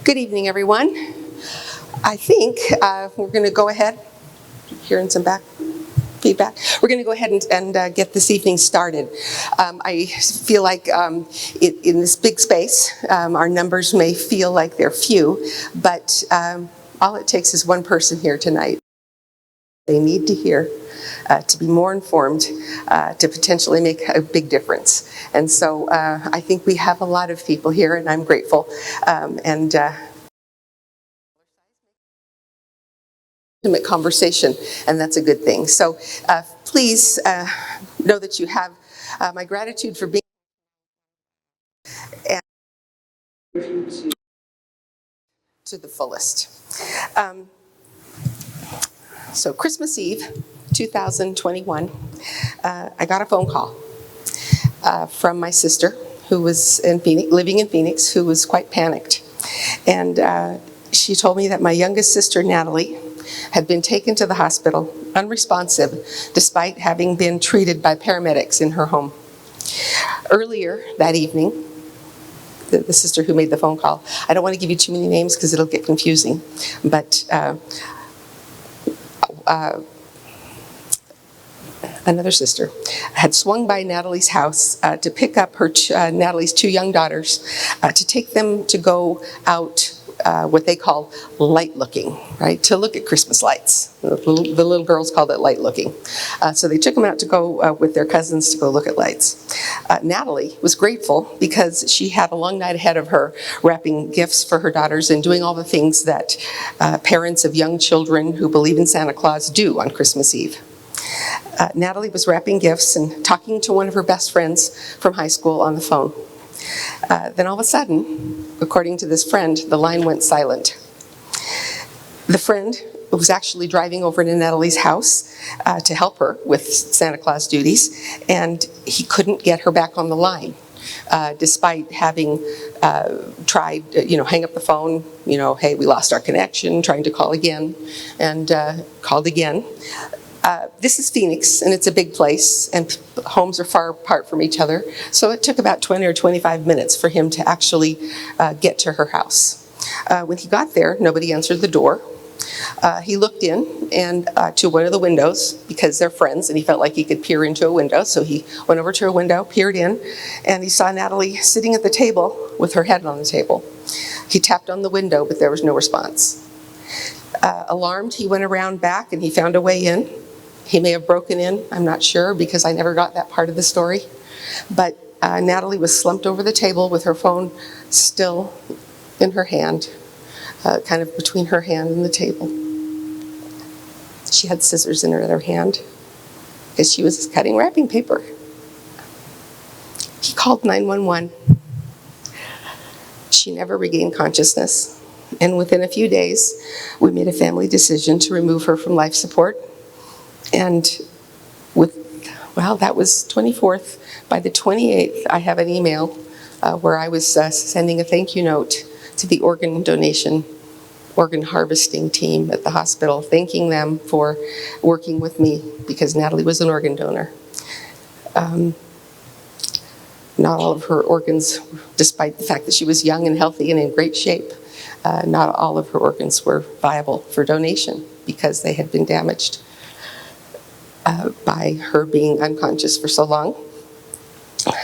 Good evening, everyone. I think we're going to go ahead, hearing some back feedback. We're going to go ahead and get this evening started. I feel like in this big space, our numbers may feel like they're few, but all it takes is one person here tonight. They need to hear to be more informed, to potentially make a big difference. And so I think we have a lot of people here, and I'm grateful. Intimate conversation, and that's a good thing. So please know that you have my gratitude for being and to the fullest. So Christmas Eve, 2021, I got a phone call from my sister, who was living in Phoenix, who was quite panicked. And she told me that my youngest sister, Natalie, had been taken to the hospital unresponsive despite having been treated by paramedics in her home. Earlier that evening, the sister who made the phone call, I don't want to give you too many names because it'll get confusing, but another sister had swung by Natalie's house to pick up her Natalie's two young daughters to take them to go out what they call light looking, right? To look at Christmas lights. The little girls called it light looking. So they took them out to go with their cousins to go look at lights. Natalie was grateful because she had a long night ahead of her, wrapping gifts for her daughters and doing all the things that parents of young children who believe in Santa Claus do on Christmas Eve. Natalie was wrapping gifts and talking to one of her best friends from high school on the phone. Then all of a sudden, according to this friend, the line went silent. The friend was actually driving over to Natalie's house to help her with Santa Claus duties, and he couldn't get her back on the line, despite having tried, hang up the phone, hey, we lost our connection, trying to call again, and called again. This is Phoenix, and it's a big place, and homes are far apart from each other. So it took about 20 or 25 minutes for him to actually get to her house. When he got there, nobody answered the door. He looked in and to one of the windows, because they're friends, and he felt like he could peer into a window. So he went over to a window, peered in, and he saw Natalie sitting at the table with her head on the table. He tapped on the window, but there was no response. Alarmed, he went around back, and he found a way in. He may have broken in, I'm not sure, because I never got that part of the story. But Natalie was slumped over the table with her phone still in her hand, kind of between her hand and the table. She had scissors in her other hand because she was cutting wrapping paper. He called 911. She never regained consciousness. And within a few days, we made a family decision to remove her from life support. And that was 24th. By the 28th, I have an email where I was sending a thank you note to the organ harvesting team at the hospital, thanking them for working with me because Natalie was an organ donor. Not all of her organs, despite the fact that she was young and healthy and in great shape, not all of her organs were viable for donation because they had been damaged by her being unconscious for so long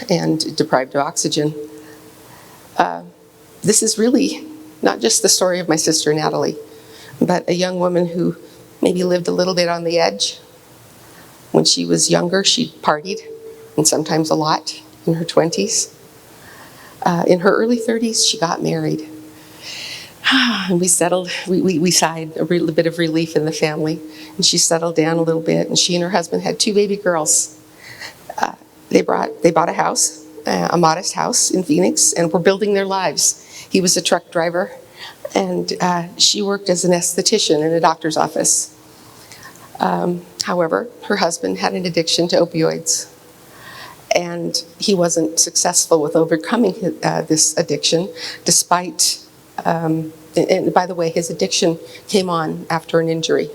and deprived of oxygen. This is really not just the story of my sister Natalie, but a young woman who maybe lived a little bit on the edge. When she was younger, she partied, and sometimes a lot, in her 20s. In her early 30s, she got married. And we settled, we sighed a bit of relief in the family, and she settled down a little bit, and she and her husband had two baby girls. They bought a house, a modest house in Phoenix, and were building their lives. He was a truck driver, and she worked as an esthetician in a doctor's office. However, her husband had an addiction to opioids, and he wasn't successful with overcoming this addiction, despite and by the way, his addiction came on after an injury.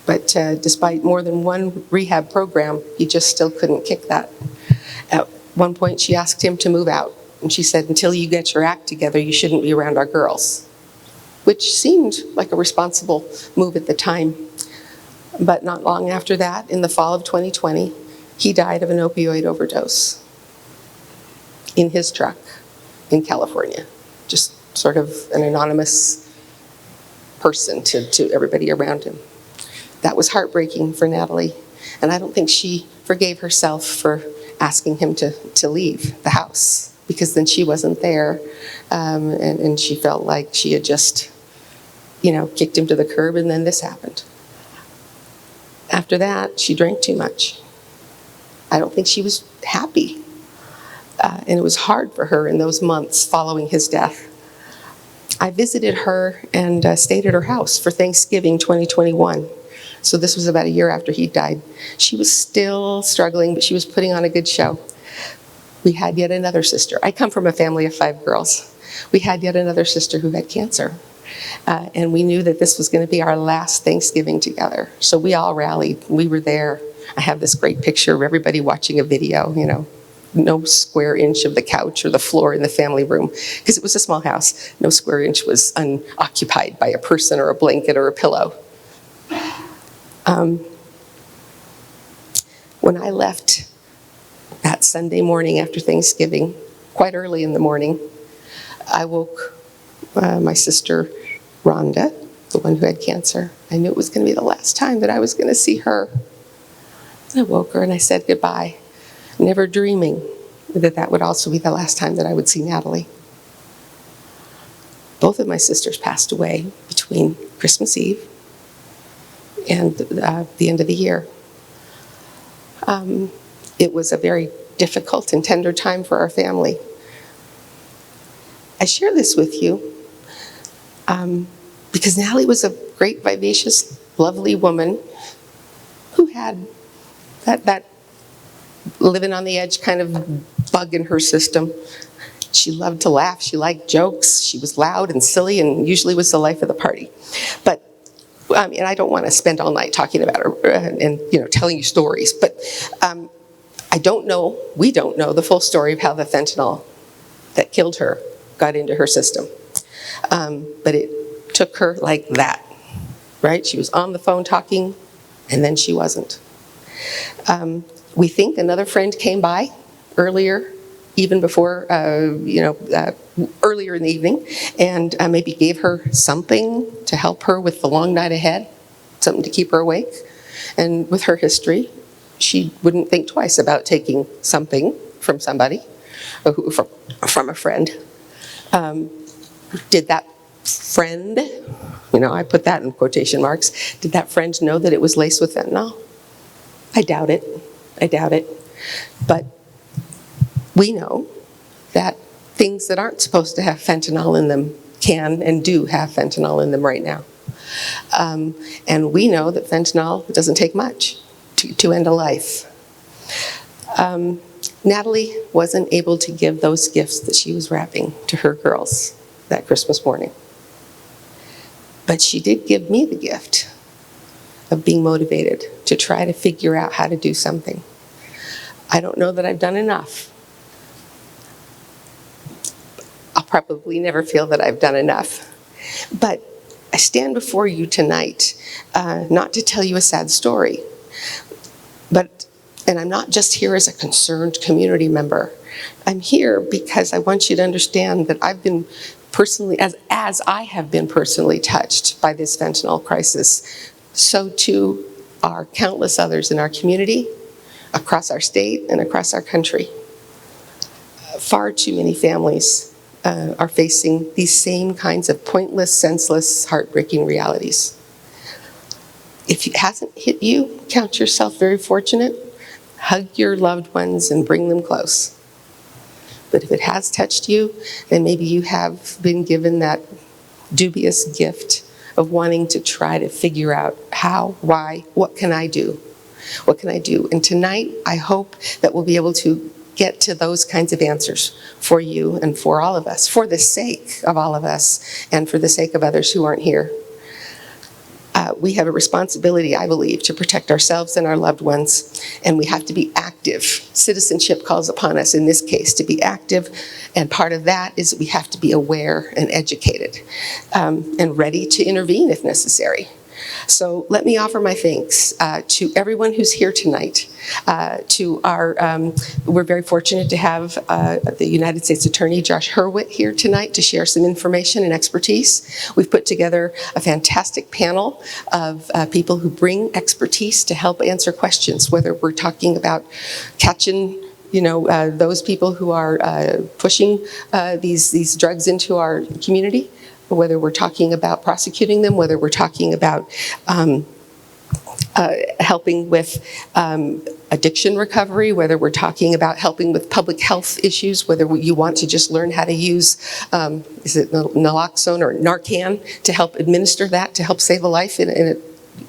But despite more than one rehab program, he just still couldn't kick that. At one point, she asked him to move out, And she said, until you get your act together, you shouldn't be around our girls, which seemed like a responsible move at the time. But not long after that, in the fall of 2020, he died of an opioid overdose in his truck in California. Just sort of an anonymous person to everybody around him. That was heartbreaking for Natalie, and I don't think she forgave herself for asking him to leave the house, because then she wasn't there, and she felt like she had just, kicked him to the curb, and then this happened. After that, she drank too much. I don't think she was happy, and it was hard for her in those months following his death. I visited her and stayed at her house for Thanksgiving 2021. So this was about a year after he died. She was still struggling, but she was putting on a good show. We had yet another sister. I come from a family of 5 girls. We had yet another sister who had cancer. And we knew that this was going to be our last Thanksgiving together. So we all rallied. We were there. I have this great picture of everybody watching a video, no square inch of the couch or the floor in the family room, because it was a small house. No square inch was unoccupied by a person or a blanket or a pillow. When I left that Sunday morning after Thanksgiving, quite early in the morning, I woke my sister Rhonda, the one who had cancer. I knew it was going to be the last time that I was going to see her. I woke her and I said goodbye, never dreaming that that would also be the last time that I would see Natalie. Both of my sisters passed away between Christmas Eve and the end of the year. It was a very difficult and tender time for our family. I share this with you because Natalie was a great, vivacious, lovely woman who had that living on the edge kind of bug in her system. She loved to laugh. She liked jokes. She was loud and silly and usually was the life of the party. But and I don't want to spend all night talking about her and telling you stories, but we don't know the full story of how the fentanyl that killed her got into her system. But it took her like that, right? She was on the phone talking, and then she wasn't. We think another friend came by earlier, even before, earlier in the evening, and maybe gave her something to help her with the long night ahead, something to keep her awake. And with her history, she wouldn't think twice about taking something from somebody, from a friend. Did that friend, I put that in quotation marks, did that friend know that it was laced with fentanyl? I doubt it. But we know that things that aren't supposed to have fentanyl in them can and do have fentanyl in them right now. And we know that fentanyl doesn't take much to end a life. Natalie wasn't able to give those gifts that she was wrapping to her girls that Christmas morning. But she did give me the gift of being motivated to try to figure out how to do something. I don't know that I've done enough. I'll probably never feel that I've done enough. But I stand before you tonight not to tell you a sad story, and I'm not just here as a concerned community member. I'm here because I want you to understand that I've been personally, as I have been personally touched by this fentanyl crisis, so too are countless others in our community, across our state, and across our country. Far too many families are facing these same kinds of pointless, senseless, heartbreaking realities. If it hasn't hit you, count yourself very fortunate. Hug your loved ones and bring them close. But if it has touched you, then maybe you have been given that dubious gift of wanting to try to figure out how, why, what can I do? What can I do? And tonight, I hope that we'll be able to get to those kinds of answers for you and for all of us, for the sake of all of us and for the sake of others who aren't here. We have a responsibility, I believe, to protect ourselves and our loved ones, and we have to be active. Citizenship calls upon us in this case to be active, and part of that is we have to be aware and educated, and ready to intervene if necessary. So let me offer my thanks to everyone who's here tonight. We're very fortunate to have the United States Attorney Josh Hurwitz here tonight to share some information and expertise. We've put together a fantastic panel of people who bring expertise to help answer questions, whether we're talking about catching those people who are pushing these drugs into our community, whether we're talking about prosecuting them, whether we're talking about helping with addiction recovery, whether we're talking about helping with public health issues, whether you want to just learn how to use, is it naloxone or Narcan to help administer that, to help save a life in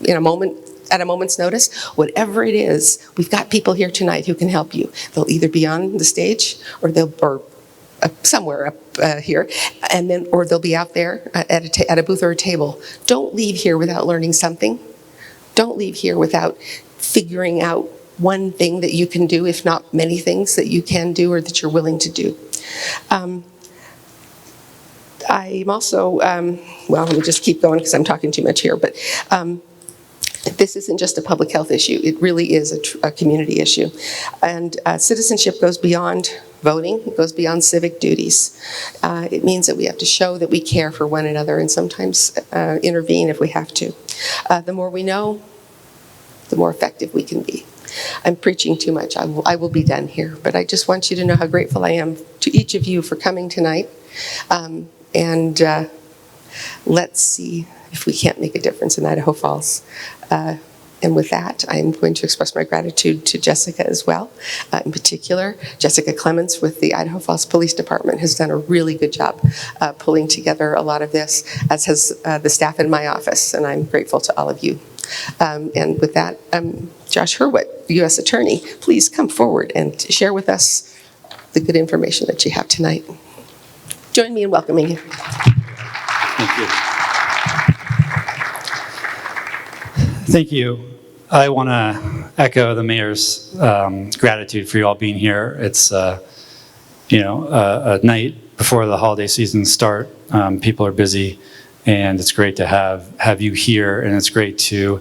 a moment, at a moment's notice. Whatever it is, we've got people here tonight who can help you. They'll either be on the stage or somewhere up here, or they'll be out there at a booth or a table. Don't leave here without learning something. Don't leave here without figuring out one thing that you can do, if not many things that you can do or that you're willing to do. I'm also, let me just keep going because I'm talking too much here, but this isn't just a public health issue. It really is a community issue. And citizenship goes beyond voting. It goes beyond civic duties. It means that we have to show that we care for one another and sometimes intervene if we have to. The more we know, the more effective we can be. I'm preaching too much. I will be done here. But I just want you to know how grateful I am to each of you for coming tonight. Let's see if we can't make a difference in Idaho Falls. And with that, I'm going to express my gratitude to Jessica as well. In particular, Jessica Clements with the Idaho Falls Police Department has done a really good job pulling together a lot of this, as has the staff in my office, and I'm grateful to all of you. And with that, Josh Hurwitz, U.S. Attorney, please come forward and share with us the good information that you have tonight. Join me in welcoming you. Thank you. Thank you. I want to echo the mayor's gratitude for you all being here. It's a night before the holiday season start. People are busy, and it's great to have you here, and it's great to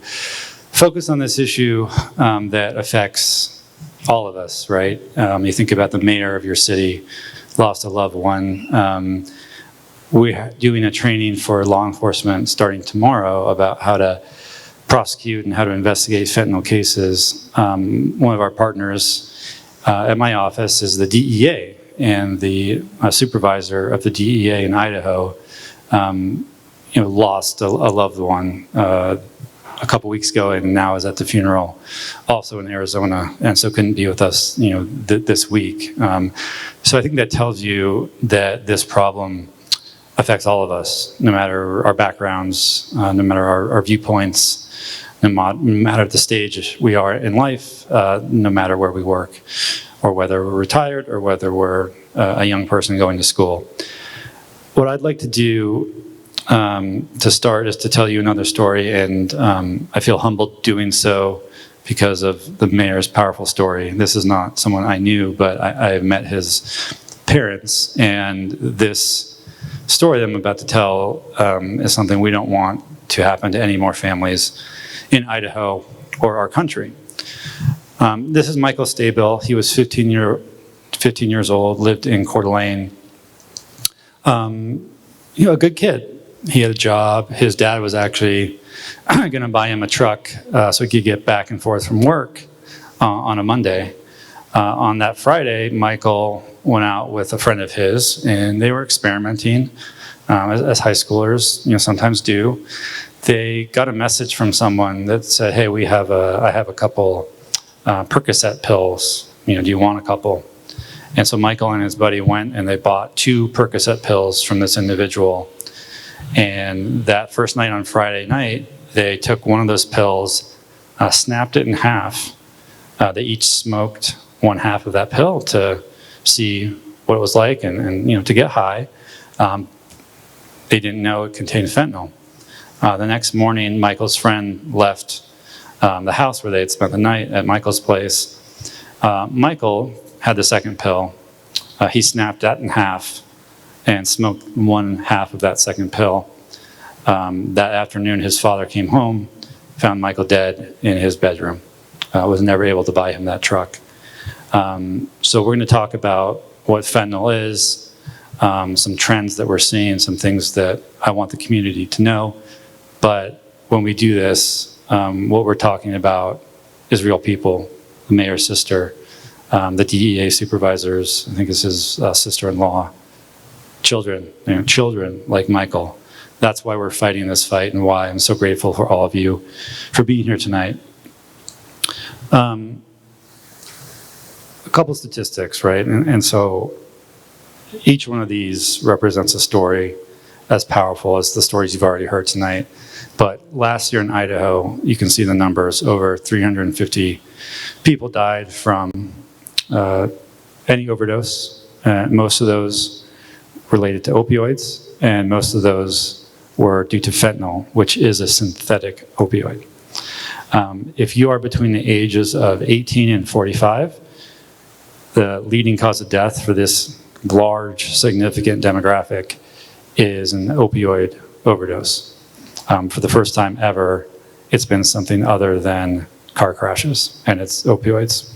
focus on this issue that affects all of us, right? You think about the mayor of your city lost a loved one. We're doing a training for law enforcement starting tomorrow about how to prosecute and how to investigate fentanyl cases. One of our partners at my office is the DEA, and the supervisor of the DEA in Idaho lost a loved one a couple weeks ago, and now is at the funeral, also in Arizona, and so couldn't be with us this week. So I think that tells you that this problem affects all of us, no matter our backgrounds, no matter our viewpoints, no matter the stage we are in life, no matter where we work, or whether we're retired, or whether we're a young person going to school. What I'd like to do to start is to tell you another story, and I feel humbled doing so because of the mayor's powerful story. This is not someone I knew, but I have met his parents, and this story that I'm about to tell is something we don't want to happen to any more families in Idaho or our country. This is Michael Stabill. He was 15 years old, lived in Coeur d'Alene. A good kid. He had a job. His dad was actually going to buy him a truck so he could get back and forth from work on a Monday. On that Friday, Michael went out with a friend of his, and they were experimenting, as high schoolers sometimes do. They got a message from someone that said, "Hey, I have a couple Percocet pills. Do you want a couple?" And so Michael and his buddy went and they bought 2 Percocet pills from this individual. And that first night on Friday night, they took one of those pills, snapped it in half. They each smoked one half of that pill to see what it was like and to get high. They didn't know it contained fentanyl. The next morning, Michael's friend left the house where they had spent the night at Michael's place. Michael had the second pill. He snapped that in half and smoked one half of that second pill. That afternoon, his father came home, found Michael dead in his bedroom. Was never able to buy him that truck. So we're going to talk about what fentanyl is, some trends that we're seeing, some things that I want the community to know. But when we do this, what we're talking about is real people, the mayor's sister, the DEA supervisors, I think it's his sister-in-law, children like Michael. That's why we're fighting this fight and why I'm so grateful for all of you for being here tonight. A couple statistics, right? And so each one of these represents a story as powerful as the stories you've already heard tonight. But last year in Idaho, you can see the numbers, over 350 people died from any overdose. Most of those related to opioids, and most of those were due to fentanyl, which is a synthetic opioid. If you are between the ages of 18 and 45, the leading cause of death for this large, significant demographic is an opioid overdose. For the first time ever, it's been something other than car crashes, and it's opioids.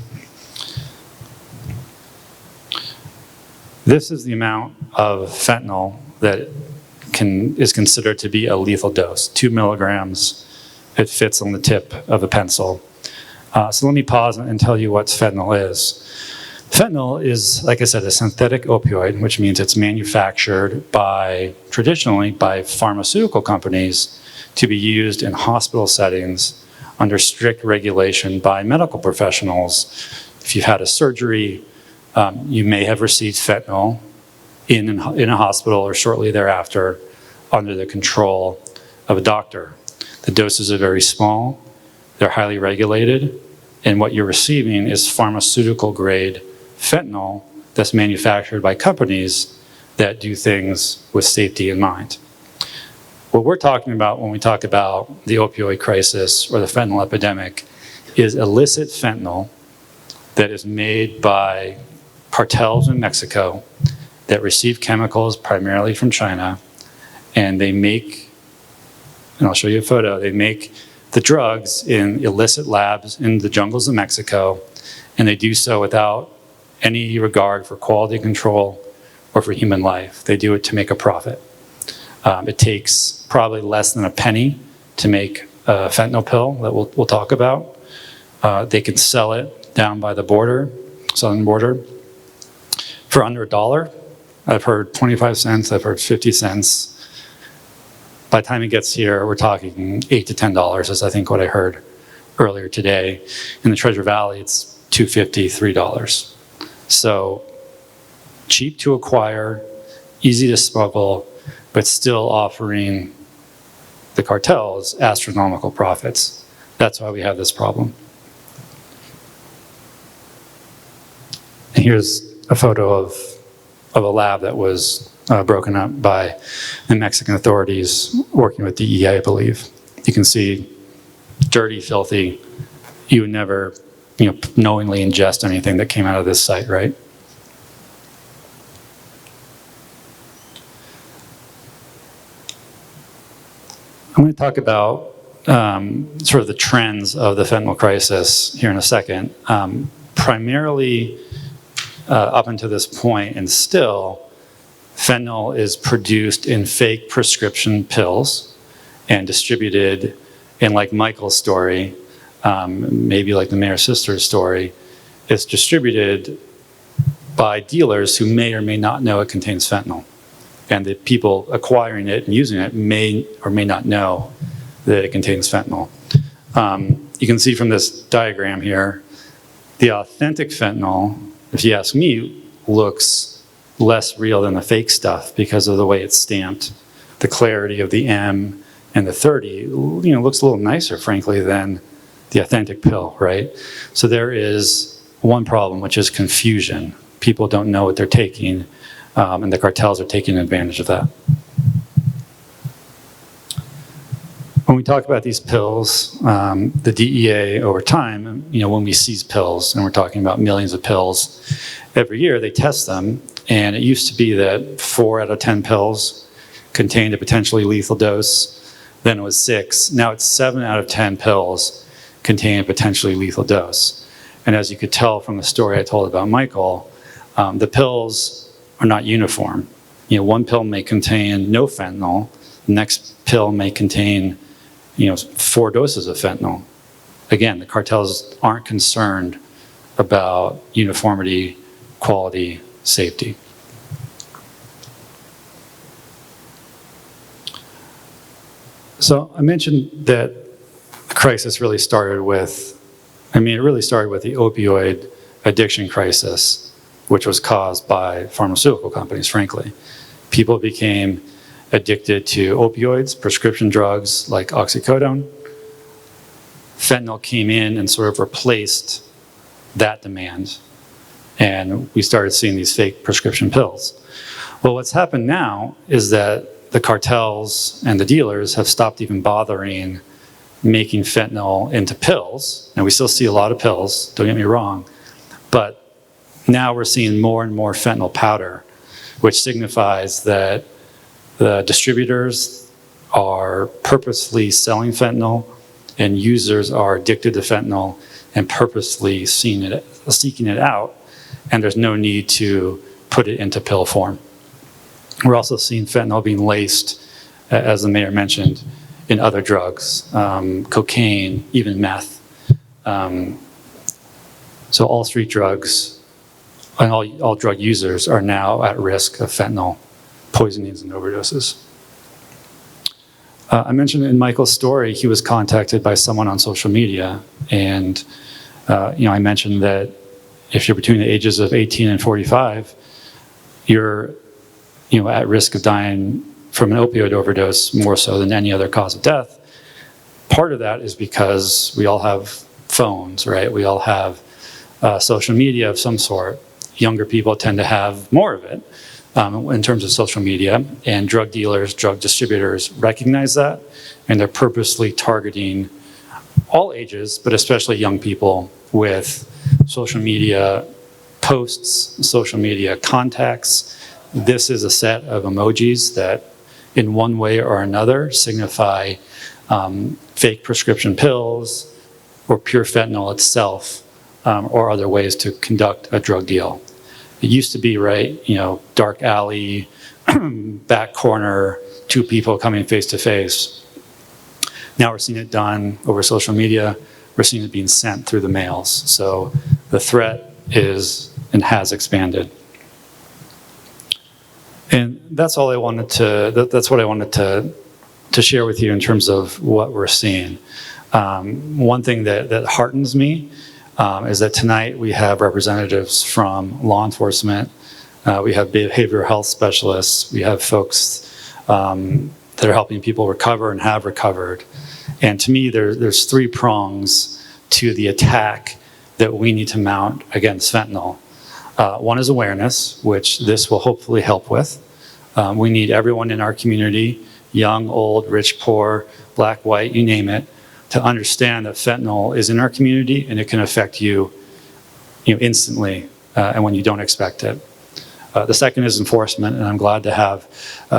This is the amount of fentanyl that is considered to be a lethal dose, 2 milligrams. It fits on the tip of a pencil. So let me pause and tell you what fentanyl is. Fentanyl is, like I said, a synthetic opioid, which means it's manufactured traditionally by pharmaceutical companies to be used in hospital settings under strict regulation by medical professionals. If you've had a surgery, you may have received fentanyl in a hospital or shortly thereafter under the control of a doctor. The doses are very small, they're highly regulated, and what you're receiving is pharmaceutical grade fentanyl that's manufactured by companies that do things with safety in mind. What we're talking about when we talk about the opioid crisis or the fentanyl epidemic is illicit fentanyl that is made by cartels in Mexico that receive chemicals primarily from China, and they make, and I'll show you a photo, they make the drugs in illicit labs in the jungles of Mexico, and they do so without any regard for quality control or for human life. They do it to make a profit. It takes probably less than a penny to make a fentanyl pill that we'll talk about. They can sell it down by the border, southern border, for under $1. I've heard 25 cents, I've heard 50 cents. By the time it gets here, we're talking $8 to $10 is I think what I heard earlier today. In the Treasure Valley, it's $2.50, $3. So cheap to acquire, easy to smuggle, but still offering the cartels astronomical profits. That's why we have this problem. And here's a photo of a lab that was broken up by the Mexican authorities working with DEA, I believe. You can see dirty, filthy. You would never, knowingly ingest anything that came out of this site, right? I'm going to talk about sort of the trends of the fentanyl crisis here in a second. Primarily, up until this point, and still, fentanyl is produced in fake prescription pills and distributed in, like Michael's story, maybe like the mayor's sister's story, it's distributed by dealers who may or may not know it contains fentanyl. And the people acquiring it and using it may or may not know that it contains fentanyl. You can see from this diagram here, the authentic fentanyl, if you ask me, looks less real than the fake stuff because of the way it's stamped. The clarity of the M and the 30, looks a little nicer, frankly, than the authentic pill, right? So there is one problem, which is confusion. People don't know what they're taking, and the cartels are taking advantage of that. When we talk about these pills, the DEA over time, when we seize pills, and we're talking about millions of pills every year, they test them. And it used to be that 4 out of 10 pills contained a potentially lethal dose. Then it was 6. Now it's 7 out of 10 pills contain a potentially lethal dose. And as you could tell from the story I told about Michael, the pills are not uniform. One pill may contain no fentanyl. The next pill may contain 4 doses of fentanyl. Again, the cartels aren't concerned about uniformity, quality, safety. So I mentioned that the crisis really started with, it really started with the opioid addiction crisis, which was caused by pharmaceutical companies, frankly. People became addicted to opioids, prescription drugs like oxycodone. Fentanyl came in and sort of replaced that demand. And we started seeing these fake prescription pills. Well, what's happened now is that the cartels and the dealers have stopped even bothering making fentanyl into pills. And we still see a lot of pills, don't get me wrong. But now we're seeing more and more fentanyl powder, which signifies that the distributors are purposely selling fentanyl and users are addicted to fentanyl and purposely seeking it out, and there's no need to put it into pill form. We're also seeing fentanyl being laced, as the mayor mentioned, in other drugs, cocaine, even meth. So all street drugs and all drug users are now at risk of fentanyl poisonings and overdoses. I mentioned in Michael's story, he was contacted by someone on social media, and I mentioned that if you're between the ages of 18 and 45, you're at risk of dying from an opioid overdose more so than any other cause of death. Part of that is because we all have phones, right? We all have social media of some sort. Younger people tend to have more of it in terms of social media, and drug dealers, drug distributors recognize that, and they're purposely targeting all ages, but especially young people with social media posts, social media contacts. This is a set of emojis that in one way or another signify fake prescription pills or pure fentanyl itself, or other ways to conduct a drug deal. It used to be, right, dark alley, back corner, 2 people coming face to face. Now we're seeing it done over social media. We're seeing it being sent through the mails. So the threat is and has expanded. And that's all I wanted that's what I wanted to share with you in terms of what we're seeing. One thing that heartens me is that tonight we have representatives from law enforcement, we have behavioral health specialists, we have folks that are helping people recover and have recovered. And to me, there's 3 prongs to the attack that we need to mount against fentanyl. One is awareness, which this will hopefully help with. We need everyone in our community, young, old, rich, poor, black, white, you name it, to understand that fentanyl is in our community and it can affect you, instantly and when you don't expect it. The second is enforcement, and I'm glad to have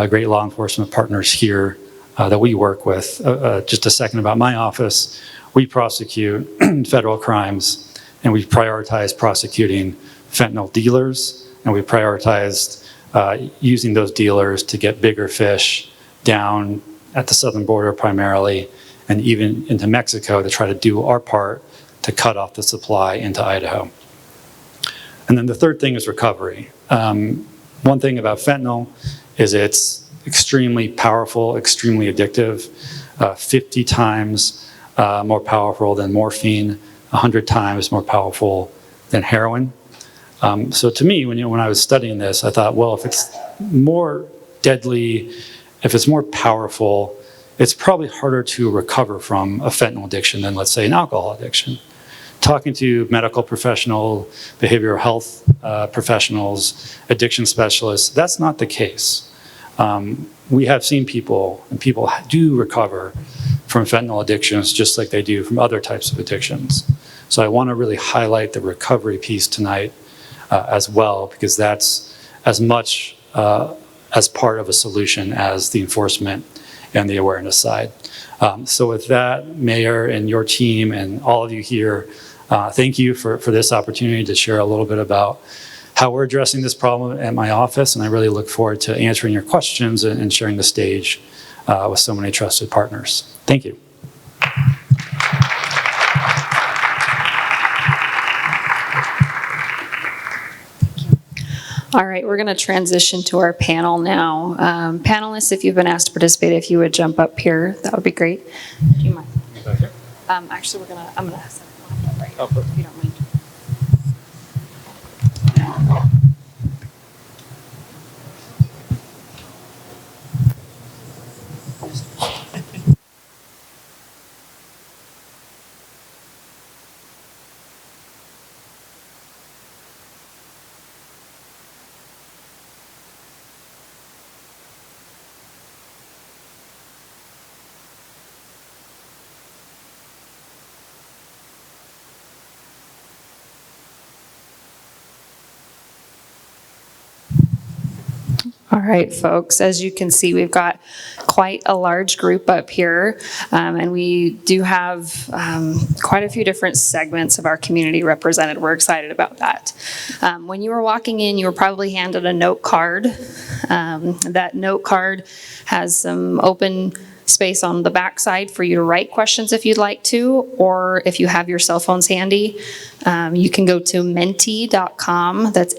great law enforcement partners here that we work with. Just a second about my office. We prosecute federal crimes, and we prioritize prosecuting fentanyl dealers, and we prioritized using those dealers to get bigger fish down at the southern border primarily, and even into Mexico to try to do our part to cut off the supply into Idaho. And then the third thing is recovery. One thing about fentanyl is it's extremely powerful, extremely addictive, 50 times more powerful than morphine, 100 times more powerful than heroin. So to me, when I was studying this, I thought, well, if it's more deadly, if it's more powerful, it's probably harder to recover from a fentanyl addiction than, let's say, an alcohol addiction. Talking to medical professionals, behavioral health professionals, addiction specialists, that's not the case. we have seen people, and people do recover from fentanyl addictions just like they do from other types of addictions. So I want to really highlight the recovery piece tonight as well, because that's as much as part of a solution as the enforcement and the awareness side. So with that, Mayor and your team and all of you here, thank you for this opportunity to share a little bit about how we're addressing this problem at my office, and I really look forward to answering your questions and sharing the stage with so many trusted partners. Thank you. All right, we're going to transition to our panel now. Panelists, if you've been asked to participate, if you would jump up here, that would be great. Do you mind? Back here? Actually, I'm going to set it up right here, if you don't mind. All right, folks, as you can see, we've got quite a large group up here, and we do have quite a few different segments of our community represented. We're excited about that. When you were walking in, you were probably handed a note card. That note card has some open space on the back side for you to write questions if you'd like to, or if you have your cell phones handy, you can go to menti.com. That's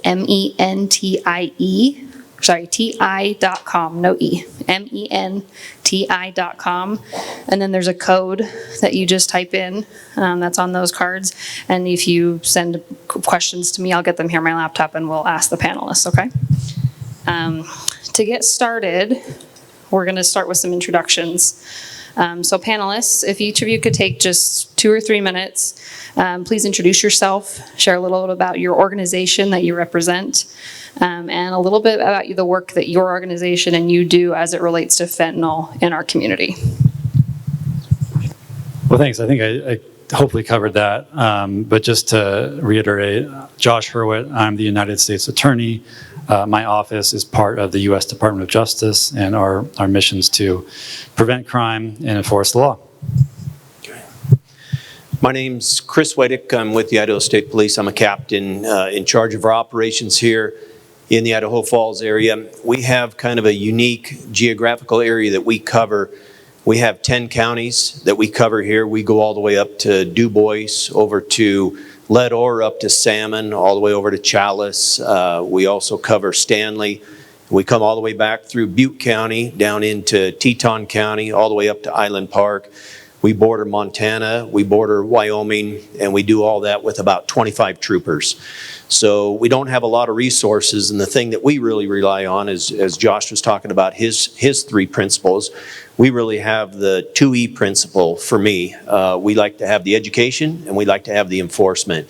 ti.com, no E, menti.com. And then there's a code that you just type in that's on those cards. And if you send questions to me, I'll get them here on my laptop and we'll ask the panelists, okay? To get started, we're going to start with some introductions. So panelists, if each of you could take just 2 or 3 minutes, please introduce yourself, share a little bit about your organization that you represent, and a little bit about the work that your organization and you do as it relates to fentanyl in our community. Well, thanks. I think I hopefully covered that. But just to reiterate, Josh Hurwitz, I'm the United States Attorney. My office is part of the U.S. Department of Justice, and our missions to prevent crime and enforce the law. My name's Chris Wedick. I'm with the Idaho State Police. I'm a captain in charge of our operations here in the Idaho Falls area. We have kind of a unique geographical area that we cover. We have 10 counties that we cover here. We go all the way up to Du Bois, over to Leadore, up to Salmon, all the way over to Chalice. We also cover Stanley. We come all the way back through Butte County, down into Teton County, all the way up to Island Park. We border Montana, we border Wyoming, and we do all that with about 25 troopers. So we don't have a lot of resources, and the thing that we really rely on is, as Josh was talking about his 3 principles, we really have the 2E principle for me. We like to have the education and we like to have the enforcement.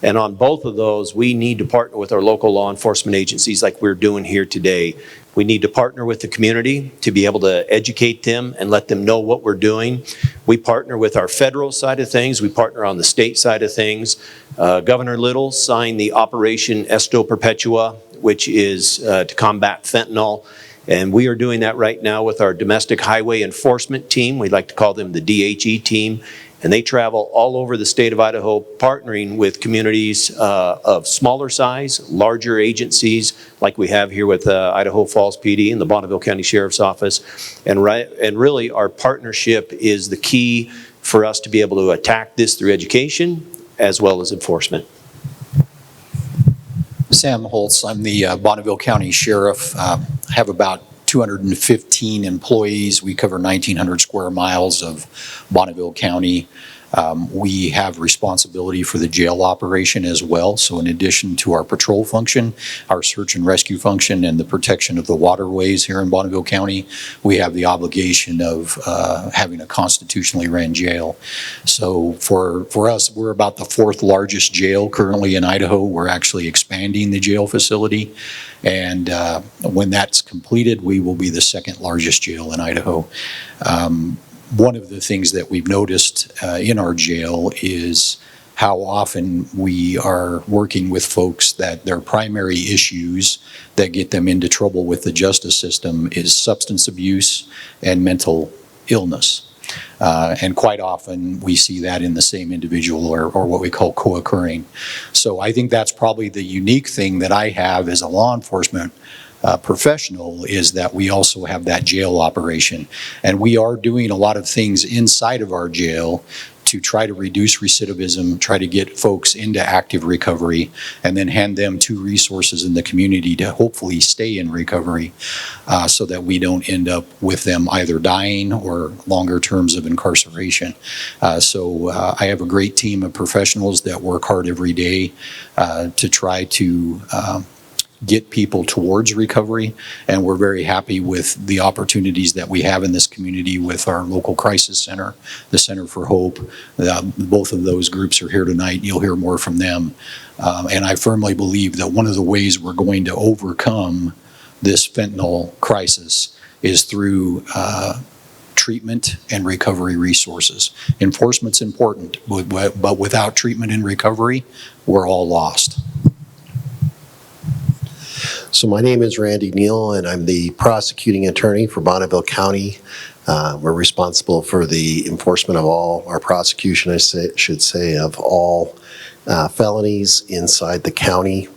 And on both of those, we need to partner with our local law enforcement agencies like we're doing here today. We need to partner with the community to be able to educate them and let them know what we're doing. We partner with our federal side of things. We partner on the state side of things. Governor Little signed the Operation Esto Perpetua, which is to combat fentanyl. And we are doing that right now with our domestic highway enforcement team. We like to call them the DHE team. And they travel all over the state of Idaho, partnering with communities of smaller size, larger agencies, like we have here with Idaho Falls PD and the Bonneville County Sheriff's Office. And really, our partnership is the key for us to be able to attack this through education as well as enforcement. Sam Holtz, I'm the Bonneville County Sheriff. I have about 215 employees. We cover 1,900 square miles of Bonneville County. We have responsibility for the jail operation as well. So in addition to our patrol function, our search and rescue function, and the protection of the waterways here in Bonneville County, we have the obligation of having a constitutionally ran jail. So for us, we're about the 4th largest jail currently in Idaho. We're actually expanding the jail facility. And when that's completed, we will be the 2nd largest jail in Idaho. One of the things that we've noticed in our jail is how often we are working with folks that their primary issues that get them into trouble with the justice system is substance abuse and mental illness. And quite often we see that in the same individual, or what we call co-occurring. So I think that's probably the unique thing that I have as a law enforcement professional, is that we also have that jail operation. And we are doing a lot of things inside of our jail to try to reduce recidivism, try to get folks into active recovery, and then hand them to resources in the community to hopefully stay in recovery, so that we don't end up with them either dying or longer terms of incarceration. So I have a great team of professionals that work hard every day to try to get people towards recovery, and we're very happy with the opportunities that we have in this community with our local crisis center, the Center for Hope. Both of those groups are here tonight. You'll hear more from them. And I firmly believe that one of the ways we're going to overcome this fentanyl crisis is through treatment and recovery resources. Enforcement's important, but without treatment and recovery, we're all lost. So my name is Randy Neal, and I'm the prosecuting attorney for Bonneville County. We're responsible for the enforcement of all, our prosecution, I should say, of all felonies inside the county.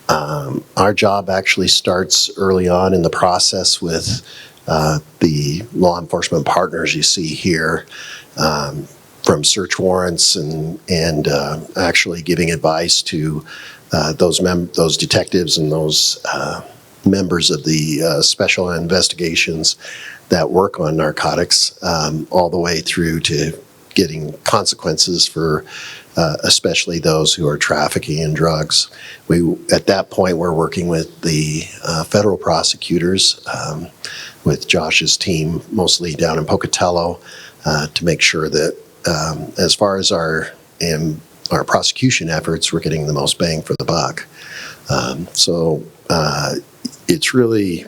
Our job actually starts early on in the process with the law enforcement partners you see here, from search warrants and actually giving advice to those detectives and those members of the special investigations that work on narcotics, all the way through to getting consequences for especially those who are trafficking in drugs. At that point, we're working with the federal prosecutors, with Josh's team, mostly down in Pocatello, to make sure that as far as our prosecution efforts, we're getting the most bang for the buck. So it's really,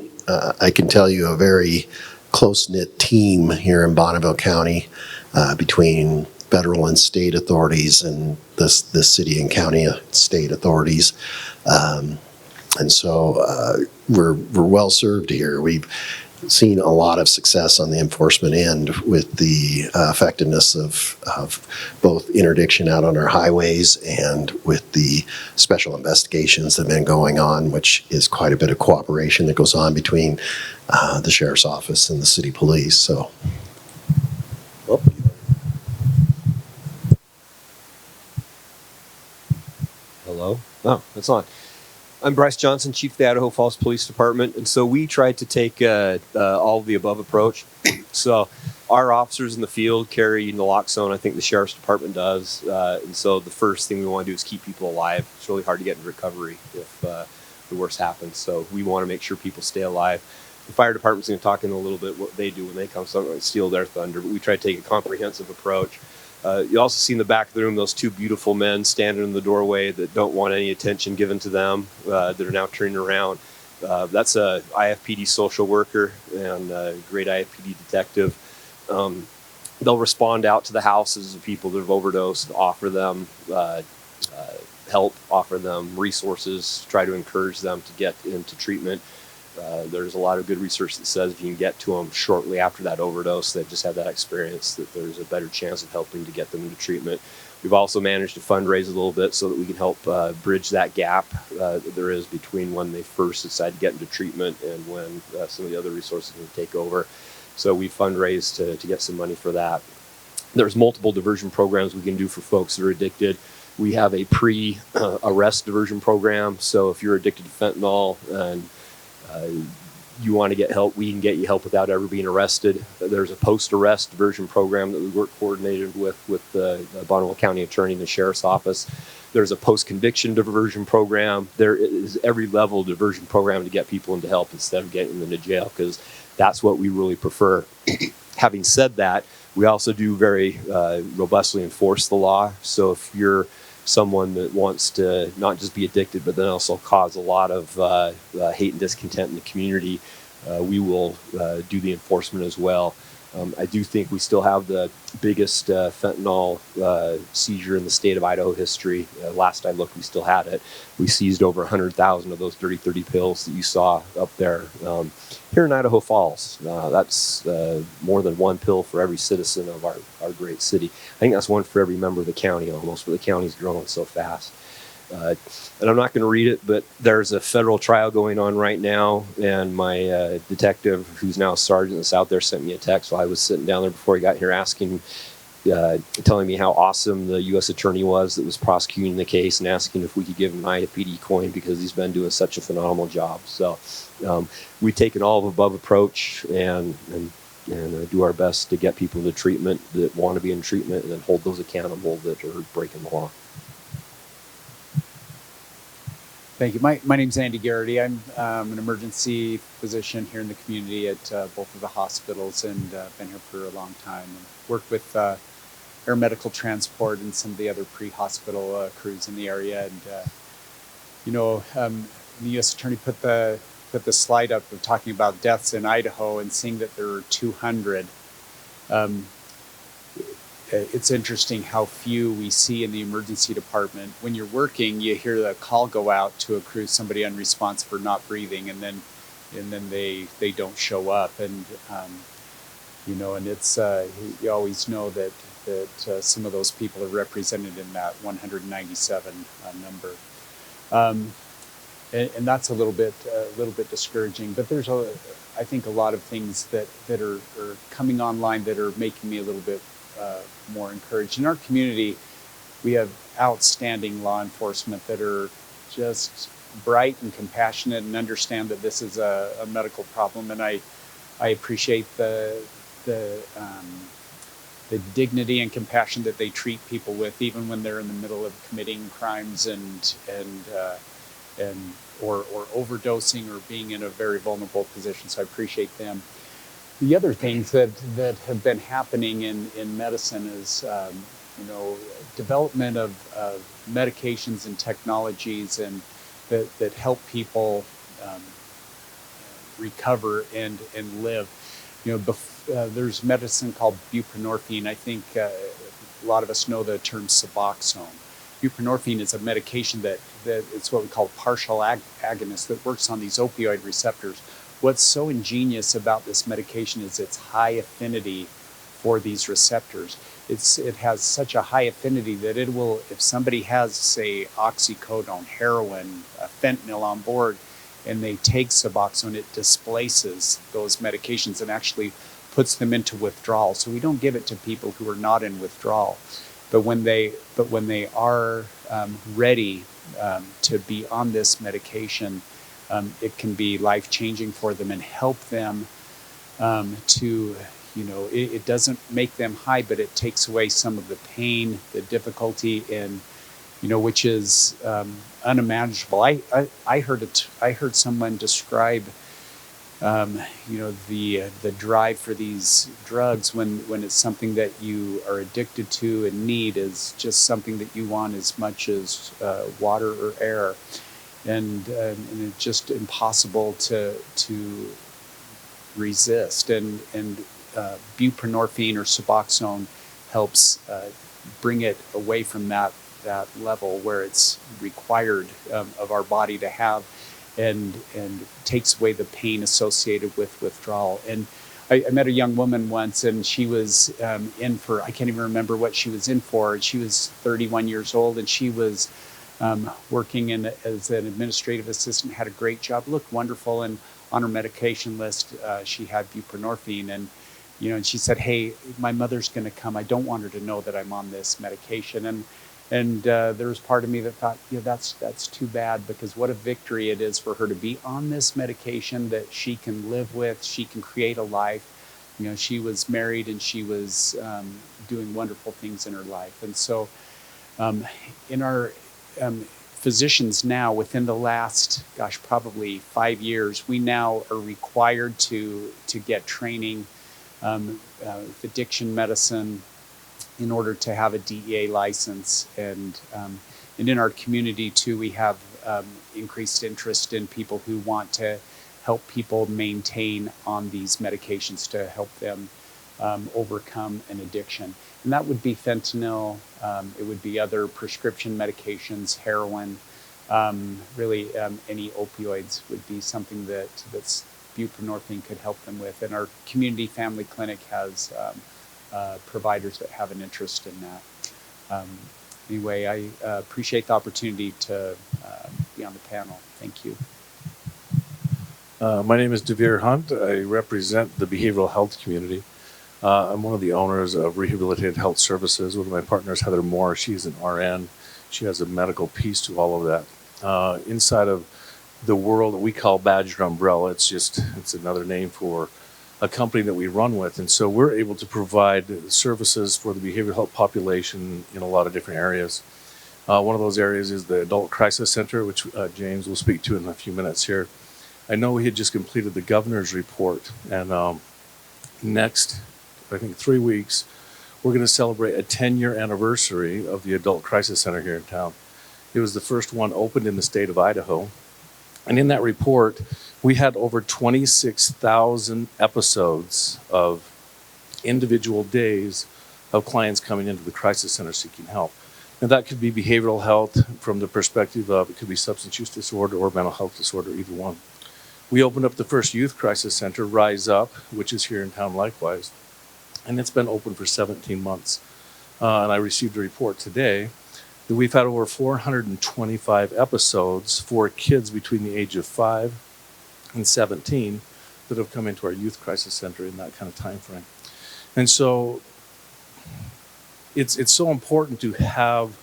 I can tell you, a very close-knit team here in Bonneville County, between federal and state authorities and the city and county state authorities. And so we're well served here. We've seen a lot of success on the enforcement end with the effectiveness of both interdiction out on our highways and with the special investigations that have been going on, which is quite a bit of cooperation that goes on between the sheriff's office and the city police. So. Hello? Oh, it's on. I'm Bryce Johnson, Chief of the Idaho Falls Police Department, and so we tried to take all of the above approach. So our officers in the field carry naloxone. I think the Sheriff's Department does, and so the first thing we want to do is keep people alive. It's really hard to get in recovery if the worst happens, so we want to make sure people stay alive. The fire department's going to talk in a little bit what they do when they come, so I'm not going to steal their thunder, but we try to take a comprehensive approach. You also see in the back of the room those two beautiful men standing in the doorway that don't want any attention given to them, that are now turning around. That's a IFPD social worker and a great IFPD detective. They'll respond out to the houses of people that have overdosed, offer them help, offer them resources, try to encourage them to get into treatment. There's a lot of good research that says if you can get to them shortly after that overdose, they've just had that experience, that there's a better chance of helping to get them into treatment. We've also managed to fundraise a little bit so that we can help bridge that gap that there is between when they first decide to get into treatment and when some of the other resources can take over. So we fundraised to get some money for that. There's multiple diversion programs we can do for folks that are addicted. We have a pre-arrest diversion program. So if you're addicted to fentanyl and you want to get help, we can get you help without ever being arrested. There's a post-arrest diversion program that we work coordinated with the Bonneville County Attorney and the Sheriff's Office. There's a post-conviction diversion program. There is every level diversion program to get people into help instead of getting them into jail, because that's what we really prefer. Having said that, we also do very robustly enforce the law. So if you're someone that wants to not just be addicted, but then also cause a lot of hate and discontent in the community, we will do the enforcement as well. I do think we still have the biggest fentanyl seizure in the state of Idaho history. Last I looked, we still had it. We seized over 100,000 of those dirty 30 pills that you saw up there here in Idaho Falls. That's more than one pill for every citizen of our great city. I think that's one for every member of the county almost, but the county's growing so fast. And I'm not going to read it, but there's a federal trial going on right now, and my detective, who's now a sergeant that's out there, sent me a text while I was sitting down there before he got here asking, telling me how awesome the U.S. attorney was that was prosecuting the case, and asking if we could give him an IFPD coin because he's been doing such a phenomenal job. So we take an all-of-above approach and do our best to get people to treatment that want to be in treatment, and then hold those accountable that are breaking the law. Thank you. My name's Andy Garrity. I'm an emergency physician here in the community at both of the hospitals, and been here for a long time. And worked with air medical transport and some of the other pre-hospital crews in the area. And the U.S. Attorney put the slide up of talking about deaths in Idaho and seeing that there are 200. It's interesting how few we see in the emergency department. When you're working, you hear the call go out to a crew, somebody unresponsive or not breathing, and then they don't show up. And and it's you always know that some of those people are represented in that 197 number, and that's a little bit discouraging. But there's I think a lot of things that are coming online that are making me a little bit more encouraged. In our community, we have outstanding law enforcement that are just bright and compassionate and understand that this is a medical problem. And I appreciate the dignity and compassion that they treat people with, even when they're in the middle of committing crimes or overdosing or being in a very vulnerable position. So I appreciate them. The other things that have been happening in medicine is, development of medications and technologies and that help people recover and live. There's medicine called buprenorphine. I think a lot of us know the term Suboxone. Buprenorphine is a medication that it's what we call partial agonist that works on these opioid receptors. What's so ingenious about this medication is its high affinity for these receptors. It has such a high affinity that it will, if somebody has, say, oxycodone, heroin, fentanyl on board, and they take Suboxone, it displaces those medications and actually puts them into withdrawal. So we don't give it to people who are not in withdrawal. But when they are ready to be on this medication, it can be life-changing for them and help them to, it doesn't make them high, but it takes away some of the pain, the difficulty, and, which is unimaginable. I heard someone describe, the drive for these drugs when it's something that you are addicted to and need is just something that you want as much as water or air. And it's just impossible to resist. And buprenorphine or Suboxone helps bring it away from that level where it's required of our body to have, and takes away the pain associated with withdrawal. And I met a young woman once, and she was in for, I can't even remember what she was in for. She was 31 years old, and she was working as an administrative assistant, had a great job, looked wonderful, and on her medication list, she had buprenorphine. And she said, "Hey, my mother's going to come. I don't want her to know that I'm on this medication." And there was part of me that thought, that's too bad, because what a victory it is for her to be on this medication that she can live with. She can create a life. She was married and she was doing wonderful things in her life. And so in our physicians now, within the last, probably 5 years, we now are required to get training with addiction medicine in order to have a DEA license. And in our community too, we have increased interest in people who want to help people maintain on these medications to help them overcome an addiction. And that would be fentanyl, it would be other prescription medications, heroin, really any opioids would be something that's buprenorphine could help them with. And our community family clinic has providers that have an interest in that. Anyway, I appreciate the opportunity to be on the panel. Thank you. My name is Devere Hunt. I represent the behavioral health community. I'm one of the owners of Rehabilitated Health Services. One of my partners, Heather Moore, she's an RN. She has a medical piece to all of that. Inside of the world that we call Badger Umbrella, it's another name for a company that we run with. And so we're able to provide services for the behavioral health population in a lot of different areas. One of those areas is the Adult Crisis Center, which James will speak to in a few minutes here. I know we had just completed the governor's report, and next, I think 3 weeks, we're going to celebrate a 10-year anniversary of the Adult Crisis Center here in town. It was the first one opened in the state of Idaho. And in that report, we had over 26,000 episodes of individual days of clients coming into the crisis center seeking help. And that could be behavioral health from the perspective of, it could be substance use disorder or mental health disorder, either one. We opened up the first youth crisis center, Rise Up, which is here in town likewise. And it's been open for 17 months. And I received a report today that we've had over 425 episodes for kids between the age of 5 and 17 that have come into our youth crisis center in that kind of time frame. And so it's so important to have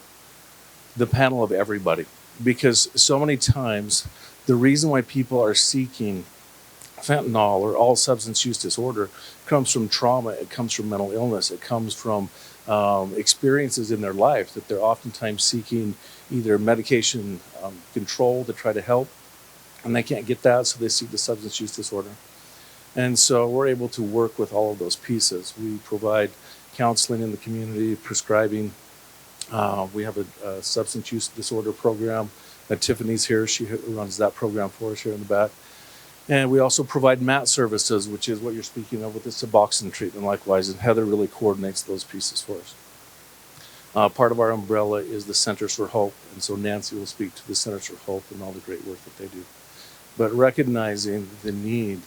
the panel of everybody, because so many times the reason why people are seeking fentanyl or all substance use disorder comes from trauma, it comes from mental illness, it comes from experiences in their life that they're oftentimes seeking either medication control to try to help, and they can't get that, so they seek the substance use disorder. And so we're able to work with all of those pieces. We provide counseling in the community, prescribing. We have a substance use disorder program. Tiffany's here, she runs that program for us here in the back. And we also provide MAT services, which is what you're speaking of with the Suboxone treatment likewise, and Heather really coordinates those pieces for us. Part of our umbrella is the Centers for Hope, and so Nancy will speak to the Centers for Hope and all the great work that they do. But recognizing the need,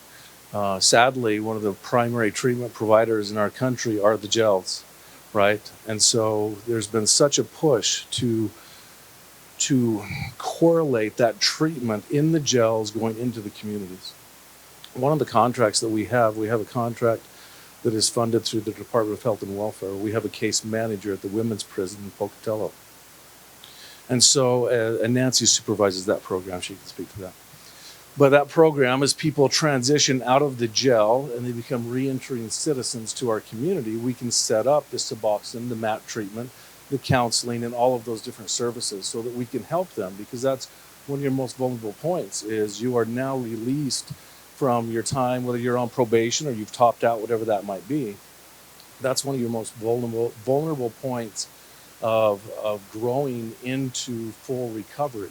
sadly, one of the primary treatment providers in our country are the jails, right? And so there's been such a push to correlate that treatment in the jails going into the communities. One of the contracts that we have a contract that is funded through the Department of Health and Welfare. We have a case manager at the women's prison in Pocatello. And so, and Nancy supervises that program, she can speak to that. But that program, as people transition out of the jail and they become re-entering citizens to our community, we can set up the Suboxone, the MAT treatment, the counseling, and all of those different services so that we can help them, because that's one of your most vulnerable points is you are now released from your time, whether you're on probation or you've topped out, whatever that might be. That's one of your most vulnerable points of growing into full recovery.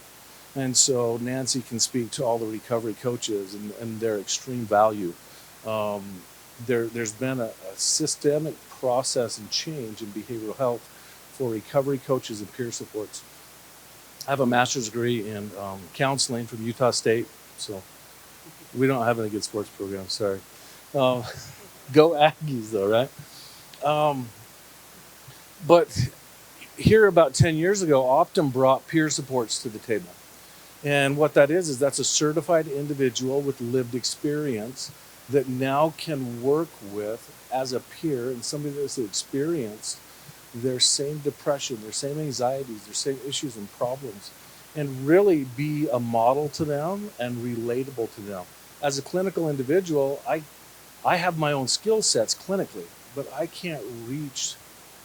And so Nancy can speak to all the recovery coaches and their extreme value. There's been a systemic process and change in behavioral health for recovery coaches and peer supports. I have a master's degree in counseling from Utah State, so we don't have any good sports programs, sorry. Go Aggies though, right? But here about 10 years ago, Optum brought peer supports to the table. And what that is that's a certified individual with lived experience that now can work with as a peer and somebody that's experienced their same depression, their same anxieties, their same issues and problems, and really be a model to them and relatable to them. As a clinical individual, I have my own skill sets clinically, but I can't reach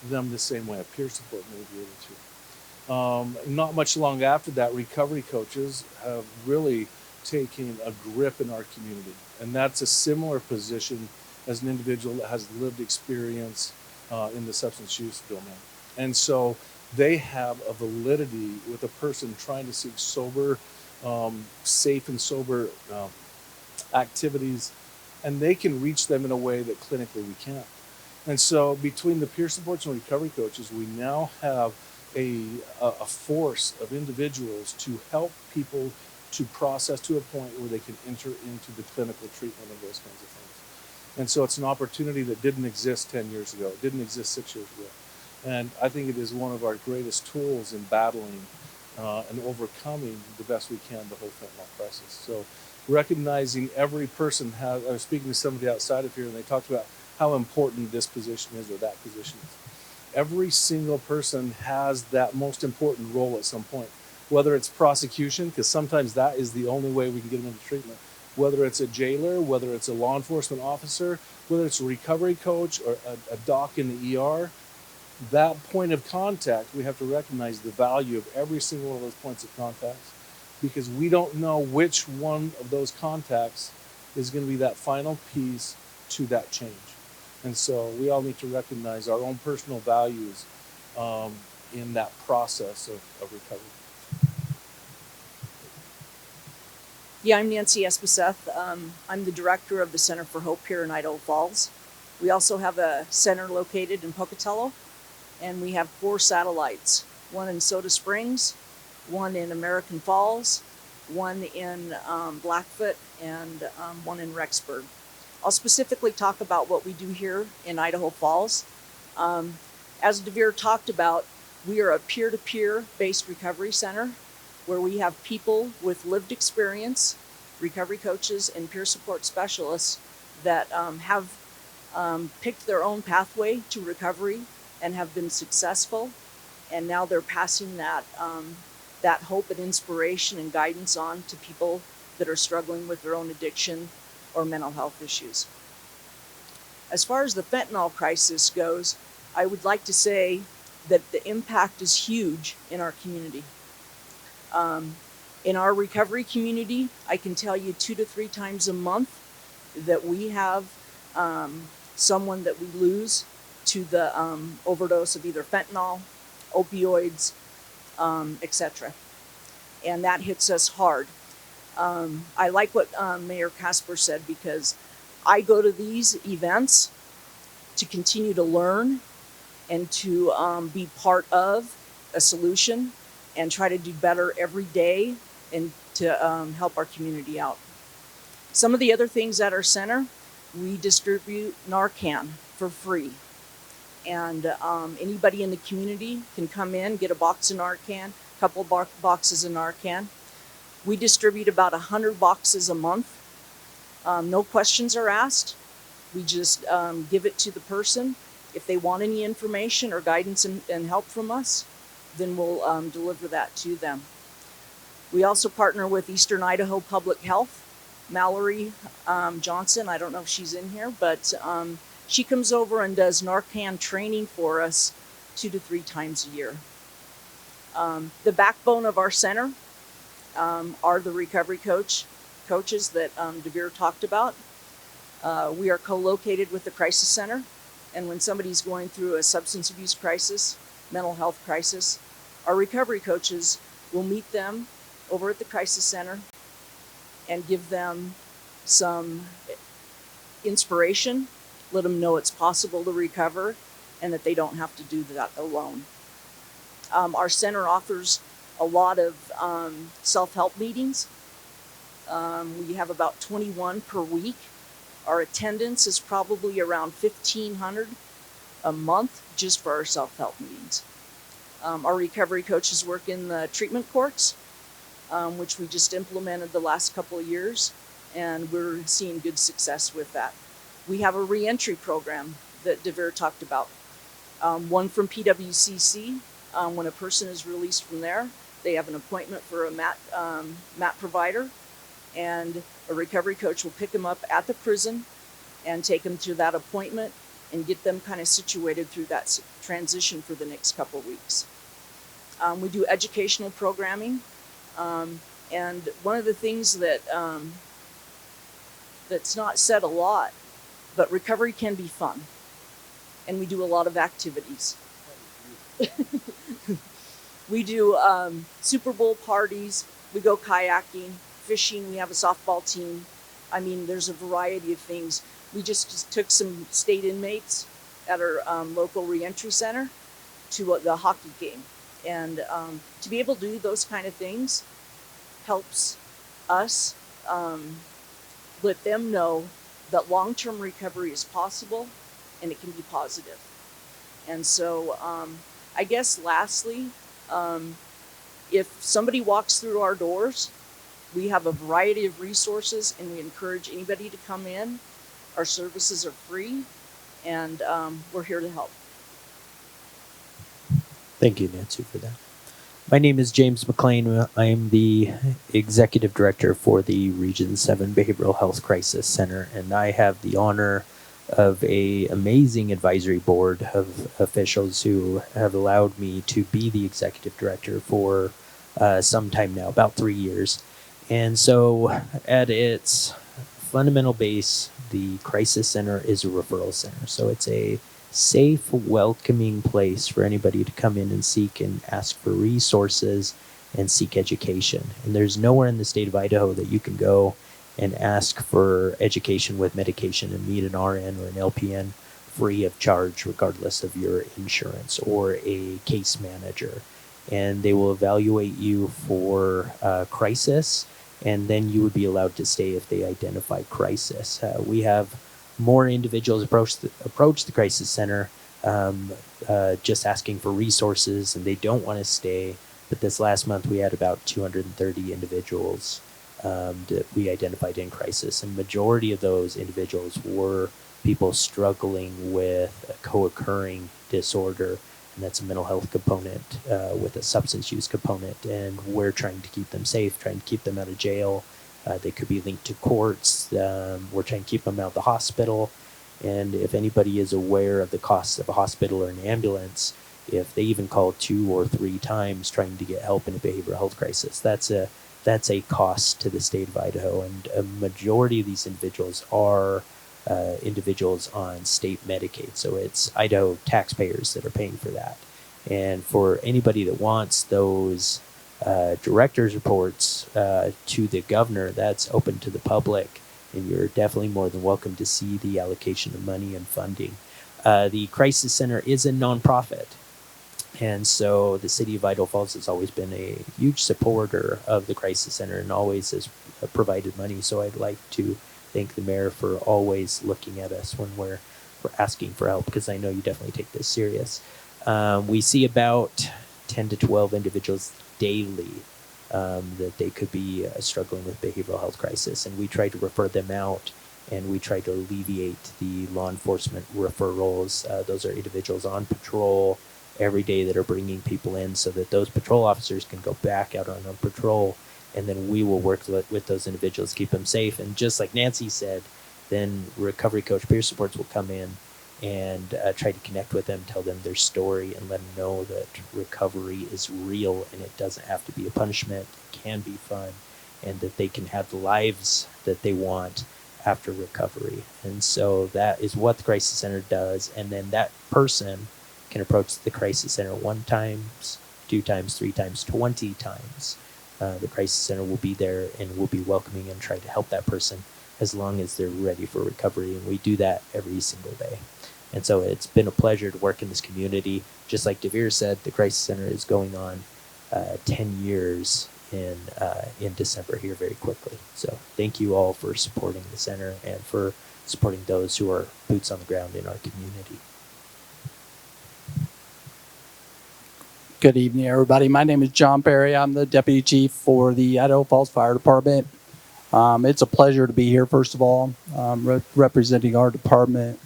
them the same way a peer support may be able to. Not much long after that, recovery coaches have really taken a grip in our community. And that's a similar position as an individual that has lived experience in the substance use domain. And so they have a validity with a person trying to seek sober, safe and sober activities, and they can reach them in a way that clinically we can't. And so between the peer supports and recovery coaches, we now have a force of individuals to help people to process to a point where they can enter into the clinical treatment of those kinds of things. And so it's an opportunity that didn't exist 10 years ago, it didn't exist 6 years ago. And I think it is one of our greatest tools in battling and overcoming the best we can the whole fentanyl crisis. So recognizing every person has, I was speaking to somebody outside of here and they talked about how important this position is or that position is. Every single person has that most important role at some point, whether it's prosecution, because sometimes that is the only way we can get them into treatment, whether it's a jailer, whether it's a law enforcement officer, whether it's a recovery coach or a doc in the ER, that point of contact, we have to recognize the value of every single one of those points of contact, because we don't know which one of those contacts is going to be that final piece to that change. And so we all need to recognize our own personal values in that process of recovery. Yeah, I'm Nancy Espeseth. I'm the director of the Center for Hope here in Idaho Falls. We also have a center located in Pocatello, and we have 4 satellites, one in Soda Springs, one in American Falls, one in Blackfoot, and one in Rexburg. I'll specifically talk about what we do here in Idaho Falls. As DeVere talked about, we are a peer-to-peer based recovery center where we have people with lived experience, recovery coaches, and peer support specialists that have picked their own pathway to recovery and have been successful. And now they're passing that hope and inspiration and guidance on to people that are struggling with their own addiction or mental health issues. As far as the fentanyl crisis goes, I would like to say that the impact is huge in our community. In our recovery community, I can tell you 2 to 3 times a month that we have someone that we lose to the overdose of either fentanyl, opioids, etc. And that hits us hard. I like what Mayor Casper said, because I go to these events to continue to learn and to be part of a solution and try to do better every day and to help our community out. Some of the other things at our center, we distribute Narcan for free. And anybody in the community can come in, get a box of Narcan, a couple boxes of Narcan. We distribute about 100 boxes a month. No questions are asked. We just give it to the person. If they want any information or guidance and help from us, then we'll deliver that to them. We also partner with Eastern Idaho Public Health. Mallory Johnson, I don't know if she's in here, but she comes over and does Narcan training for us 2 to 3 times a year. The backbone of our center are the recovery coaches that DeVere talked about. We are co-located with the Crisis Center, and when somebody's going through a substance abuse crisis, mental health crisis, our recovery coaches will meet them over at the Crisis Center and give them some inspiration, let them know it's possible to recover and that they don't have to do that alone. Our center offers a lot of self-help meetings. We have about 21 per week. Our attendance is probably around 1,500 a month just for our self-help meetings. Our recovery coaches work in the treatment courts, which we just implemented the last couple of years, and we're seeing good success with that. We have a reentry program that DeVere talked about. One from PWCC. When a person is released from there, they have an appointment for a MAT provider, and a recovery coach will pick them up at the prison and take them to that appointment and get them kind of situated through that transition for the next couple of weeks. We do educational programming, and one of the things that that's not said a lot, but recovery can be fun, and we do a lot of activities. We do Super Bowl parties, we go kayaking, fishing, we have a softball team. I mean, there's a variety of things. We just took some state inmates at our local reentry center to the hockey game. And to be able to do those kind of things helps us let them know that long-term recovery is possible and it can be positive. And so I guess lastly, if somebody walks through our doors, we have a variety of resources and we encourage anybody to come in. Our services are free, and we're here to help. Thank you, Nancy, for that. My name is James McLean. I'm the Executive Director for the Region 7 Behavioral Health Crisis Center, and I have the honor of an amazing advisory board of officials who have allowed me to be the Executive Director for some time now, about 3 years. And so at its fundamental base, the Crisis Center is a referral center. So it's a safe, welcoming place for anybody to come in and seek and ask for resources and seek education. And there's nowhere in the state of Idaho that you can go and ask for education with medication and meet an RN or an LPN free of charge, regardless of your insurance or a case manager. And they will evaluate you for crisis, and then you would be allowed to stay if they identify crisis. We have more individuals approach the crisis center just asking for resources, and they don't want to stay. But this last month we had about 230 individuals that we identified in crisis, and majority of those individuals were people struggling with a co-occurring disorder, and that's a mental health component with a substance use component, and we're trying to keep them safe, trying to keep them out of jail. They could be linked to courts. We're trying to keep them out of the hospital. And if anybody is aware of the costs of a hospital or an ambulance, if they even call 2 or 3 times trying to get help in a behavioral health crisis, that's a cost to the state of Idaho. And a majority of these individuals are individuals on state Medicaid. So it's Idaho taxpayers that are paying for that. And for anybody that wants those director's reports to the governor, that's open to the public, and you're definitely more than welcome to see the allocation of money and funding. The Crisis Center is a nonprofit, and so the City of Idaho Falls has always been a huge supporter of the Crisis Center and always has provided money. So I'd like to thank the mayor for always looking at us when we're asking for help, because I know you definitely take this serious. We see about 10 to 12 individuals daily that they could be struggling with behavioral health crisis, and we try to refer them out, and we try to alleviate the law enforcement referrals. Those are individuals on patrol every day that are bringing people in so that those patrol officers can go back out on patrol, and then we will work with those individuals, keep them safe. And just like Nancy said, then recovery coach peer supports will come in and try to connect with them, tell them their story, and let them know that recovery is real and it doesn't have to be a punishment. It can be fun, and that they can have the lives that they want after recovery. And so that is what the Crisis Center does. And then that person can approach the Crisis Center 1 time, 2 times, 3 times, 20 times. The Crisis Center will be there and will be welcoming and try to help that person as long as they're ready for recovery. And we do that every single day. And so it's been a pleasure to work in this community. Just like Devere said, the Crisis Center is going on 10 years in December here very quickly. So thank you all for supporting the center and for supporting those who are boots on the ground in our community. Good evening, everybody. My name is John Perry. I'm the Deputy Chief for the Idaho Falls Fire Department. It's a pleasure to be here, first of all, representing our department.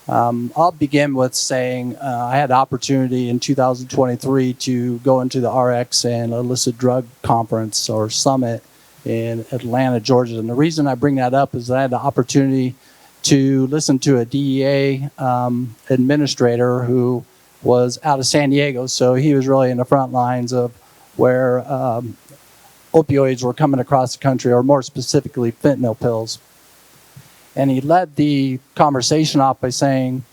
I'll begin with saying I had the opportunity in 2023 to go into the RX and illicit drug conference or summit in Atlanta, Georgia. And the reason I bring that up is I had the opportunity to listen to a DEA administrator who was out of San Diego. So he was really in the front lines of where opioids were coming across the country, or more specifically, fentanyl pills. And he led the conversation off by saying,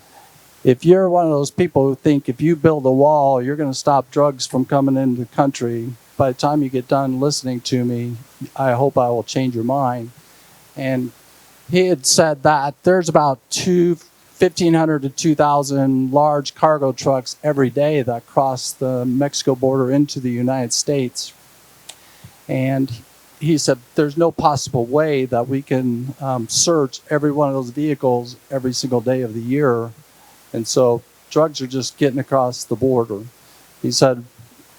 if you're one of those people who think if you build a wall, you're going to stop drugs from coming into the country, by the time you get done listening to me, I hope I will change your mind. And he had said that there's about 1,500 to 2,000 large cargo trucks every day that cross the Mexico border into the United States. And he said there's no possible way that we can search every one of those vehicles every single day of the year. And so drugs are just getting across the border. He said,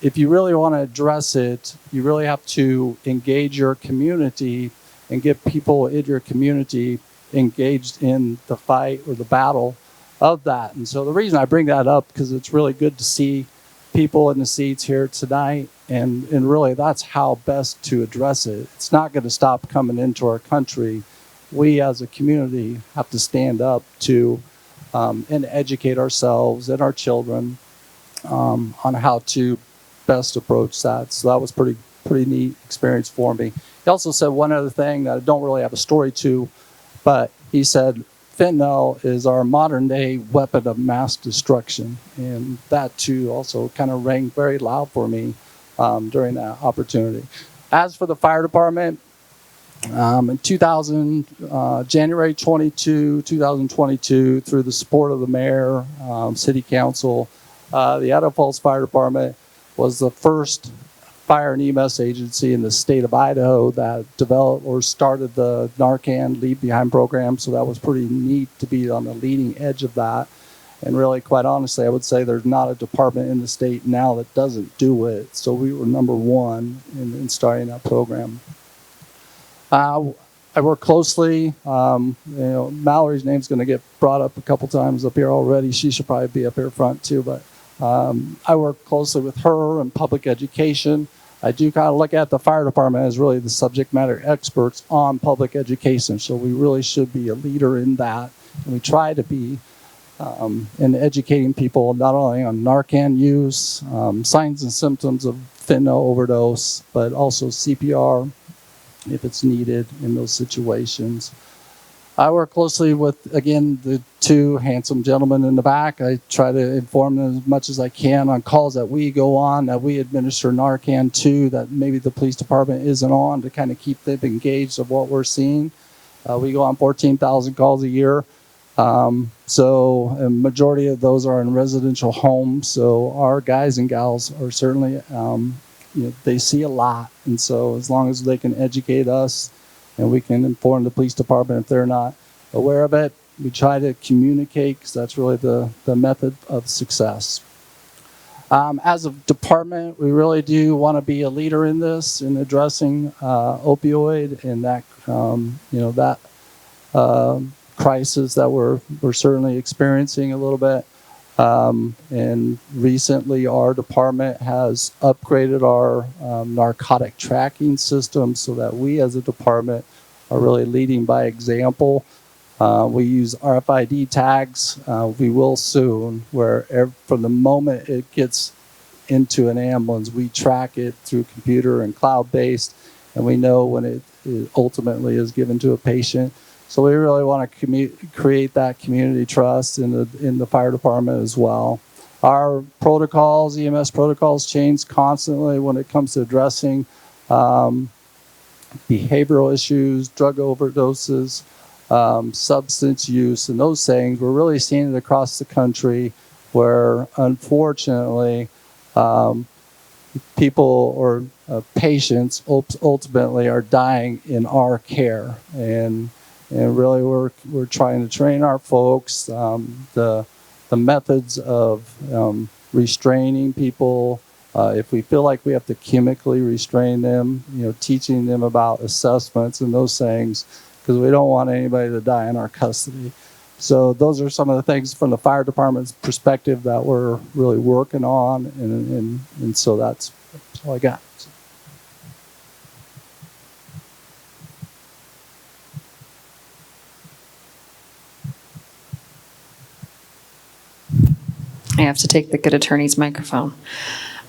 if you really want to address it, you really have to engage your community and get people in your community engaged in the fight or the battle of that. And so the reason I bring that up, because it's really good to see people in the seats here tonight, and really that's how best to address it. It's not going to stop coming into our country. We as a community have to stand up to and educate ourselves and our children on how to best approach that. So that was pretty neat experience for me. He also said one other thing that I don't really have a story to, but he said fentanyl is our modern day weapon of mass destruction. And that too also kind of rang very loud for me during that opportunity. As for the fire department, in January 2022, through the support of the mayor, city council, the Idaho Falls Fire Department was the first fire and EMS agency in the state of Idaho that developed or started the Narcan Leave Behind program. So that was pretty neat to be on the leading edge of that. And really, quite honestly, I would say there's not a department in the state now that doesn't do it. So we were number one in starting that program. I work closely. Mallory's name's going to get brought up a couple times up here already. She should probably be up here front too. But I work closely with her in public education. I do kind of look at the fire department as really the subject matter experts on public education. So we really should be a leader in that. And we try to be in educating people not only on Narcan use, signs and symptoms of fentanyl overdose, but also CPR if it's needed in those situations. I work closely with, again, the two handsome gentlemen in the back. I try to inform them as much as I can on calls that we go on, that we administer Narcan to, that maybe the police department isn't on, to kind of keep them engaged of what we're seeing. We go on 14,000 calls a year. So a majority of those are in residential homes. So our guys and gals are certainly, they see a lot. And so as long as they can educate us and we can inform the police department if they're not aware of it, we try to communicate, because that's really the method of success. As a department, we really do want to be a leader in this, in addressing opioid and that, that crisis that we're certainly experiencing a little bit. And recently our department has upgraded our narcotic tracking system so that we as a department are really leading by example. We use RFID tags. We will soon, where from the moment it gets into an ambulance, we track it through computer and cloud-based, and we know when it ultimately is given to a patient. So we really want to create that community trust in the fire department as well. Our protocols, EMS protocols, change constantly when it comes to addressing behavioral issues, drug overdoses, substance use, and those things. We're really seeing it across the country where, unfortunately, people or patients ultimately are dying in our care. And really, we're trying to train our folks the methods of restraining people. If we feel like we have to chemically restrain them, teaching them about assessments and those things, because we don't want anybody to die in our custody. So those are some of the things from the fire department's perspective that we're really working on, and so that's all I got. I have to take the good attorney's microphone.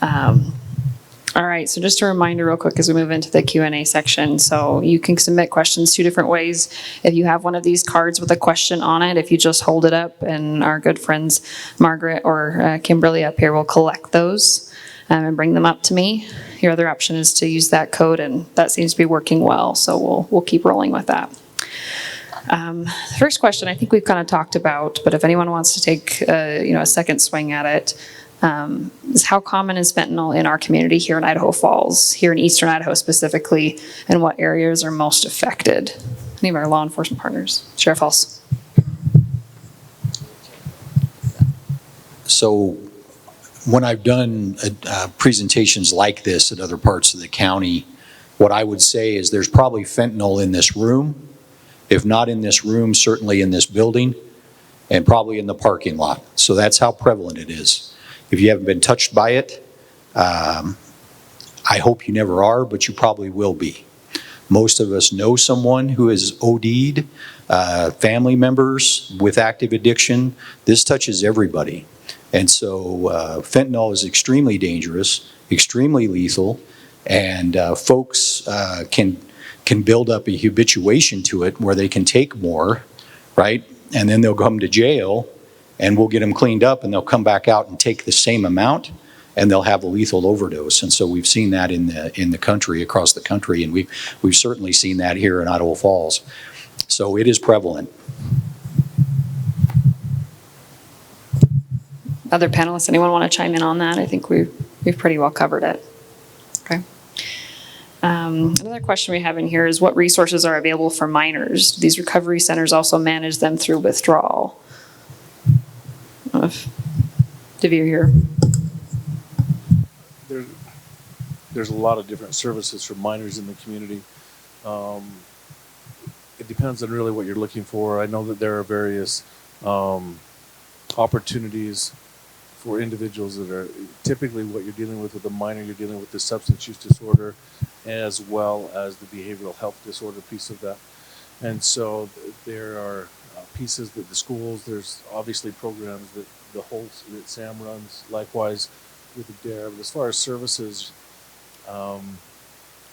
All right, so just a reminder real quick as we move into the Q&A section. So you can submit questions 2 different ways. If you have one of these cards with a question on it, if you just hold it up, and our good friends Margaret or Kimberly up here will collect those and bring them up to me. Your other option is to use that code, and that seems to be working well, so we'll keep rolling with that. The first question I think we've kind of talked about, but if anyone wants to take a second swing at it, is how common is fentanyl in our community here in Idaho Falls, here in eastern Idaho specifically, and what areas are most affected? Any of our law enforcement partners? Sheriff Halls. So when I've done presentations like this at other parts of the county, what I would say is there's probably fentanyl in this room. If not in this room, certainly in this building, and probably in the parking lot. So that's how prevalent it is. If you haven't been touched by it, I hope you never are, but you probably will be. Most of us know someone who has OD'd, family members with active addiction. This touches everybody. And so fentanyl is extremely dangerous, extremely lethal, and folks can build up a habituation to it where they can take more, right? And then they'll come to jail, and we'll get them cleaned up, and they'll come back out and take the same amount, and they'll have a lethal overdose. And so we've seen that in the country, across the country, and we've certainly seen that here in Idaho Falls. So it is prevalent. Other panelists, anyone want to chime in on that? I think we've pretty well covered it. Okay. Another question we have in here is what resources are available for minors? Do these recovery centers also manage them through withdrawal? I don't know if Devere here. There's a lot of different services for minors in the community. It depends on really what you're looking for. I know that there are various opportunities for individuals that are typically what you're dealing with a minor, you're dealing with the substance use disorder as well as the behavioral health disorder piece of that. And so there are pieces that the schools, there's obviously programs that the Holtz, that Sam runs, likewise with the DARE. But as far as services,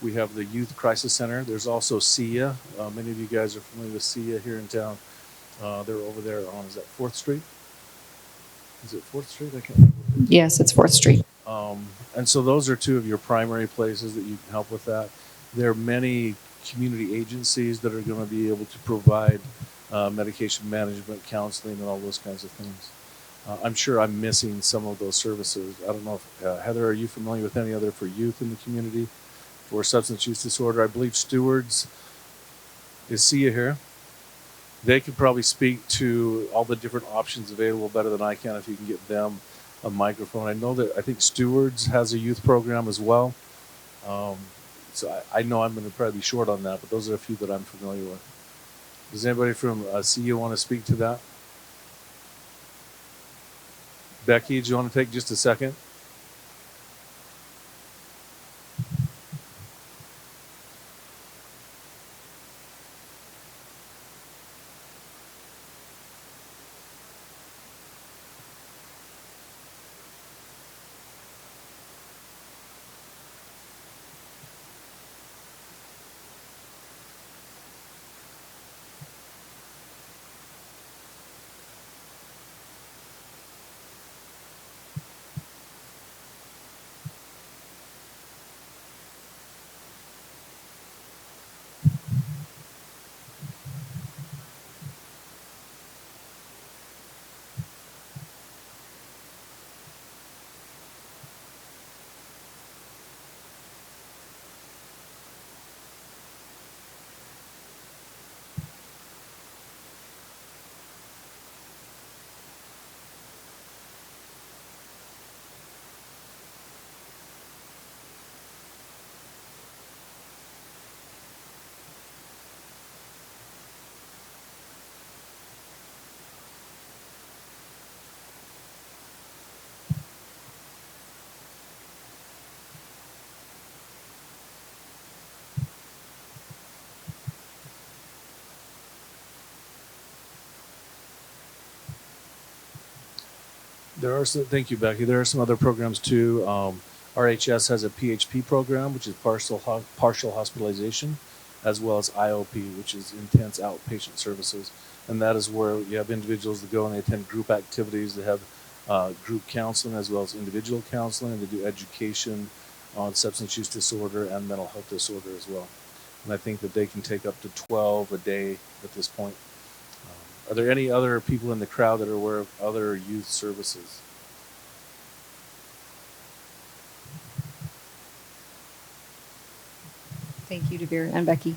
we have the Youth Crisis Center. There's also SIA. Many of you guys are familiar with SIA here in town. They're over there on, is that 4th Street? Is it 4th Street? I can't remember. Yes, it's 4th Street. And so those are 2 of your primary places that you can help with that. There are many community agencies that are going to be able to provide medication management, counseling, and all those kinds of things. I'm sure I'm missing some of those services. I don't know if, Heather, are you familiar with any other for youth in the community for substance use disorder? I believe Stewards is SIA here. They could probably speak to all the different options available better than I can if you can get them a microphone. I know that I think Stewards has a youth program as well. So I know I'm going to probably be short on that, but those are a few that I'm familiar with. Does anybody from CU want to speak to that? Becky, do you want to take just a second? There are some, thank you, Becky. There are some other programs too. RHS has a PHP program, which is partial hospitalization, as well as IOP, which is intense outpatient services. And that is where you have individuals that go and they attend group activities. They have group counseling as well as individual counseling. They do education on substance use disorder and mental health disorder as well. And I think that they can take up to 12 a day at this point. Are there any other people in the crowd that are aware of other youth services? Thank you, Devere and Becky.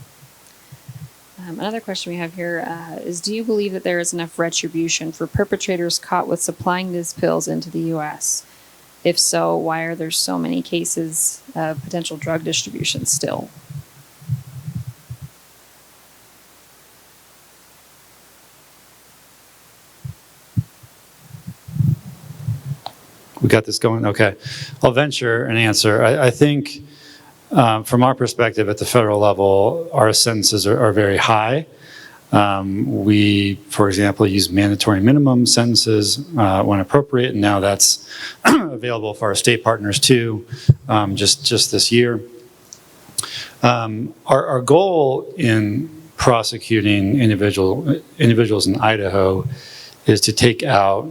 Another question we have here is, do you believe that there is enough retribution for perpetrators caught with supplying these pills into the U.S.? If so, why are there so many cases of potential drug distribution still? We got this going? Okay. I'll venture an answer. I think from our perspective at the federal level, our sentences are very high. We, for example, use mandatory minimum sentences when appropriate, and now that's available for our state partners too, just this year. Our goal in prosecuting individuals in Idaho is to take out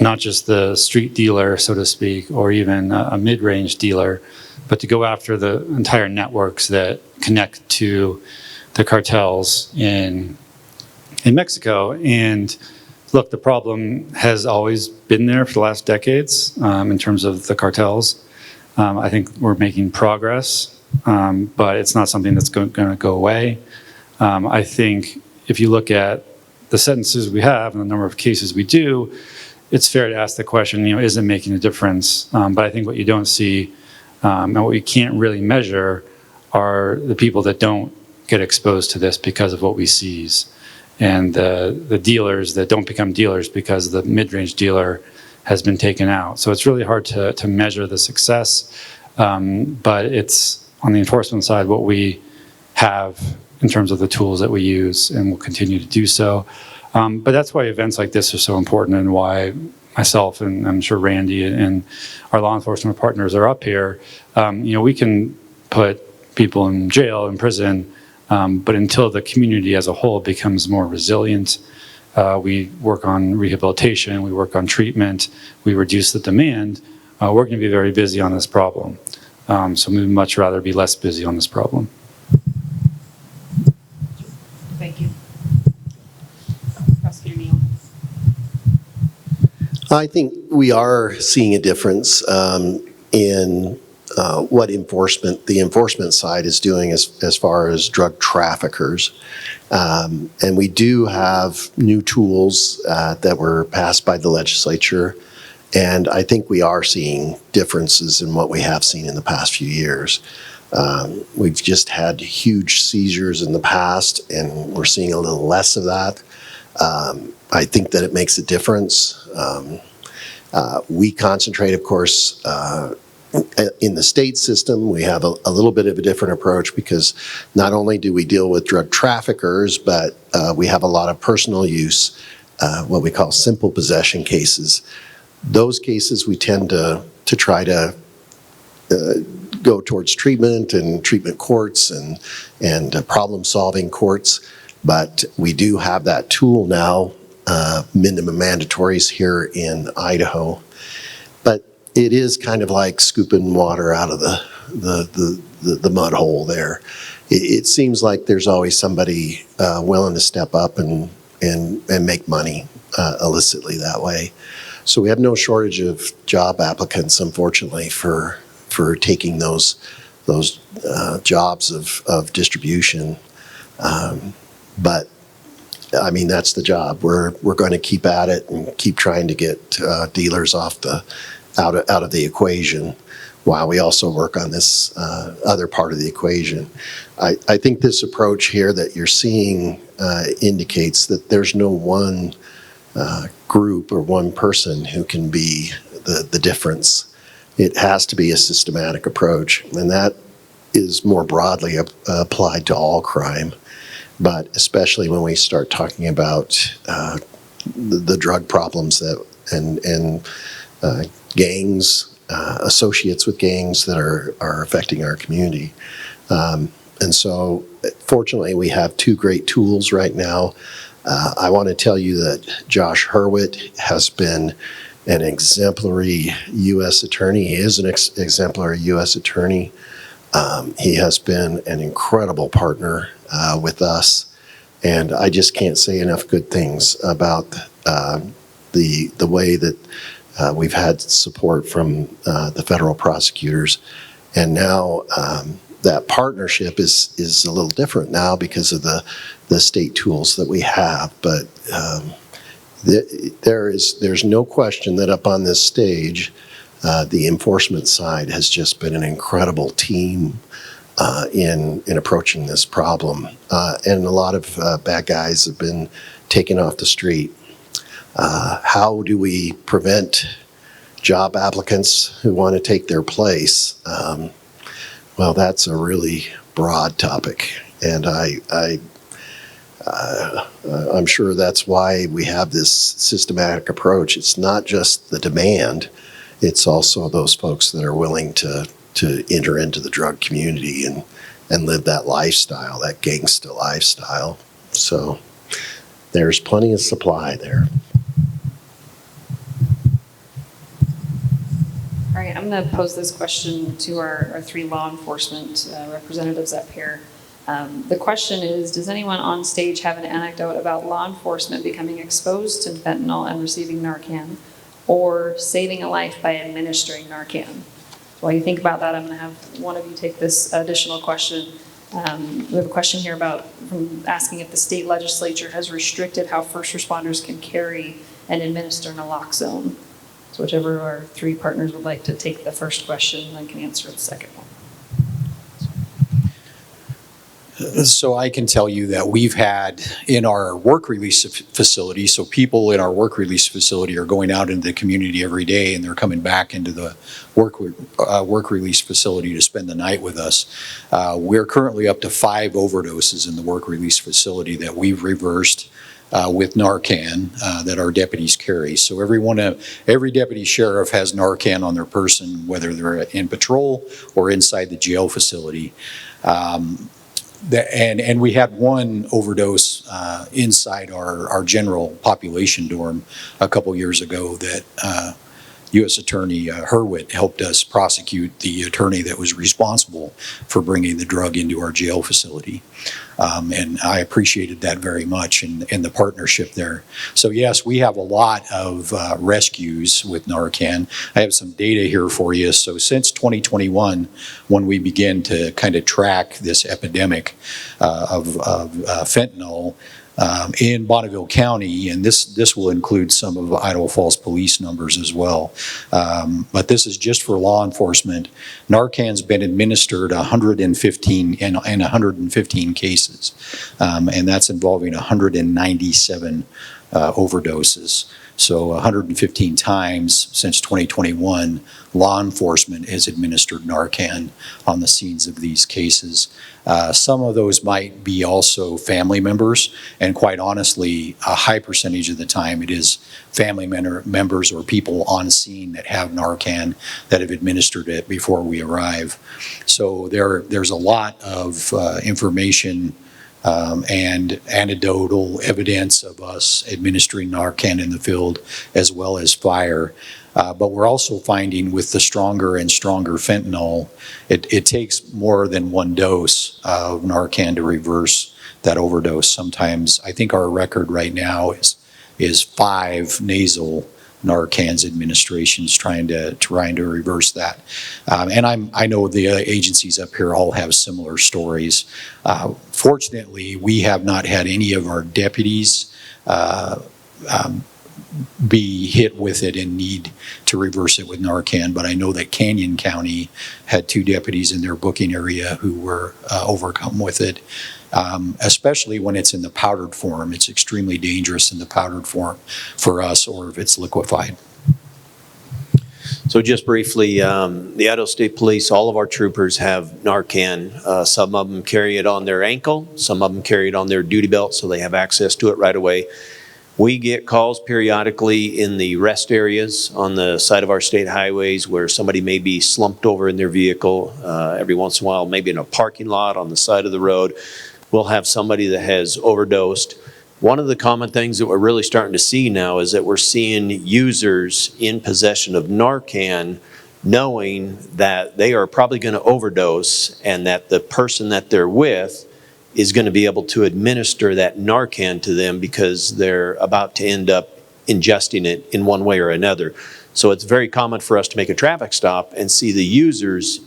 not just the street dealer, so to speak, or even a mid-range dealer, but to go after the entire networks that connect to the cartels in Mexico. And look, the problem has always been there for the last decades in terms of the cartels. I think we're making progress, but it's not something that's going to go away. I think if you look at the sentences we have and the number of cases we do, it's fair to ask the question, is it making a difference? But I think what you don't see and what you can't really measure are the people that don't get exposed to this because of what we seize, and the dealers that don't become dealers because the mid-range dealer has been taken out. So it's really hard to measure the success, but it's on the enforcement side what we have in terms of the tools that we use, and will continue to do so. But that's why events like this are so important, and why myself and I'm sure Randy and our law enforcement partners are up here. We can put people in jail, in prison, but until the community as a whole becomes more resilient, we work on rehabilitation, we work on treatment, we reduce the demand, we're going to be very busy on this problem. So we'd much rather be less busy on this problem. Thank you. Prosecutor Neal. I think we are seeing a difference in what the enforcement side is doing as far as drug traffickers. And we do have new tools that were passed by the legislature. And I think we are seeing differences in what we have seen in the past few years. We've just had huge seizures in the past, and we're seeing a little less of that. I think that it makes a difference. We concentrate, of course, in the state system. We have a little bit of a different approach, because not only do we deal with drug traffickers, but we have a lot of personal use, what we call simple possession cases. Those cases we tend to try to go towards treatment and treatment courts and problem-solving courts. But we do have that tool now, minimum mandatories here in Idaho. But it is kind of like scooping water out of the mud hole there. It seems like there's always somebody willing to step up and make money illicitly that way. So we have no shortage of job applicants, unfortunately, for taking those jobs of distribution. But I mean, that's the job. We're going to keep at it and keep trying to get dealers out of the equation, while we also work on this other part of the equation. I think this approach here that you're seeing indicates that there's no one group or one person who can be the difference. It has to be a systematic approach, and that is more broadly applied to all crime. But especially when we start talking about the drug problems and gangs, associates with gangs that are affecting our community. And so, fortunately, we have two great tools right now. I want to tell you that Josh Hurwitz has been an exemplary U.S. attorney. He is an exemplary U.S. attorney. He has been an incredible partner with us, and I just can't say enough good things about the way that we've had support from the federal prosecutors. And now that partnership is a little different now because of the state tools that we have. But there's no question that up on this stage, the enforcement side has just been an incredible team in approaching this problem. And a lot of bad guys have been taken off the street. How do we prevent job applicants who want to take their place? Well, that's a really broad topic, and I'm sure that's why we have this systematic approach. It's not just the demand, it's also those folks that are willing to enter into the drug community and live that lifestyle, that gangsta lifestyle. So there's plenty of supply there. All right, I'm going to pose this question to our three law enforcement representatives up here. The question is, does anyone on stage have an anecdote about law enforcement becoming exposed to fentanyl and receiving Narcan, or saving a life by administering Narcan? While you think about that, I'm going to have one of you take this additional question. We have a question here from asking if the state legislature has restricted how first responders can carry and administer naloxone. So whichever of our three partners would like to take the first question, I can answer the second one. So I can tell you that we've had in our work release facility, so people in our work release facility are going out into the community every day, and they're coming back into the work release facility to spend the night with us. We're currently up to 5 overdoses in the work release facility that we've reversed with Narcan that our deputies carry. So every deputy sheriff has Narcan on their person, whether they're in patrol or inside the jail facility. And we had one overdose inside our general population dorm a couple years ago that U.S. Attorney Hurwitz helped us prosecute the attorney that was responsible for bringing the drug into our jail facility. And I appreciated that very much and the partnership there. So yes, we have a lot of rescues with Narcan. I have some data here for you. So since 2021, when we began to kind of track this epidemic of fentanyl, in Bonneville County, and this will include some of Idaho Falls police numbers as well, but this is just for law enforcement. Narcan's been administered 115 in 115 cases, and that's involving 197 overdoses. So 115 times since 2021, law enforcement has administered Narcan on the scenes of these cases. Some of those might be also family members, and quite honestly, a high percentage of the time it is family members or people on scene that have Narcan that have administered it before we arrive. So there's a lot of information and anecdotal evidence of us administering Narcan in the field as well as fire. But we're also finding with the stronger and stronger fentanyl, it takes more than one dose of Narcan to reverse that overdose. Sometimes, I think our record right now is 5 nasal Narcan's administrations trying to reverse that. And I know the agencies up here all have similar stories. Fortunately, we have not had any of our deputies be hit with it and need to reverse it with Narcan, but I know that Canyon County had 2 deputies in their booking area who were overcome with it, especially when it's in the powdered form. It's extremely dangerous in the powdered form for us, or if it's liquefied. So just briefly, the Idaho State Police, all of our troopers have Narcan. Some of them carry it on their ankle. Some of them carry it on their duty belt, so they have access to it right away. We get calls periodically in the rest areas on the side of our state highways where somebody may be slumped over in their vehicle. Every once in a while, maybe in a parking lot on the side of the road, we'll have somebody that has overdosed. One of the common things that we're really starting to see now is that we're seeing users in possession of Narcan knowing that they are probably going to overdose and that the person that they're with is going to be able to administer that Narcan to them because they're about to end up ingesting it in one way or another. So it's very common for us to make a traffic stop and see the users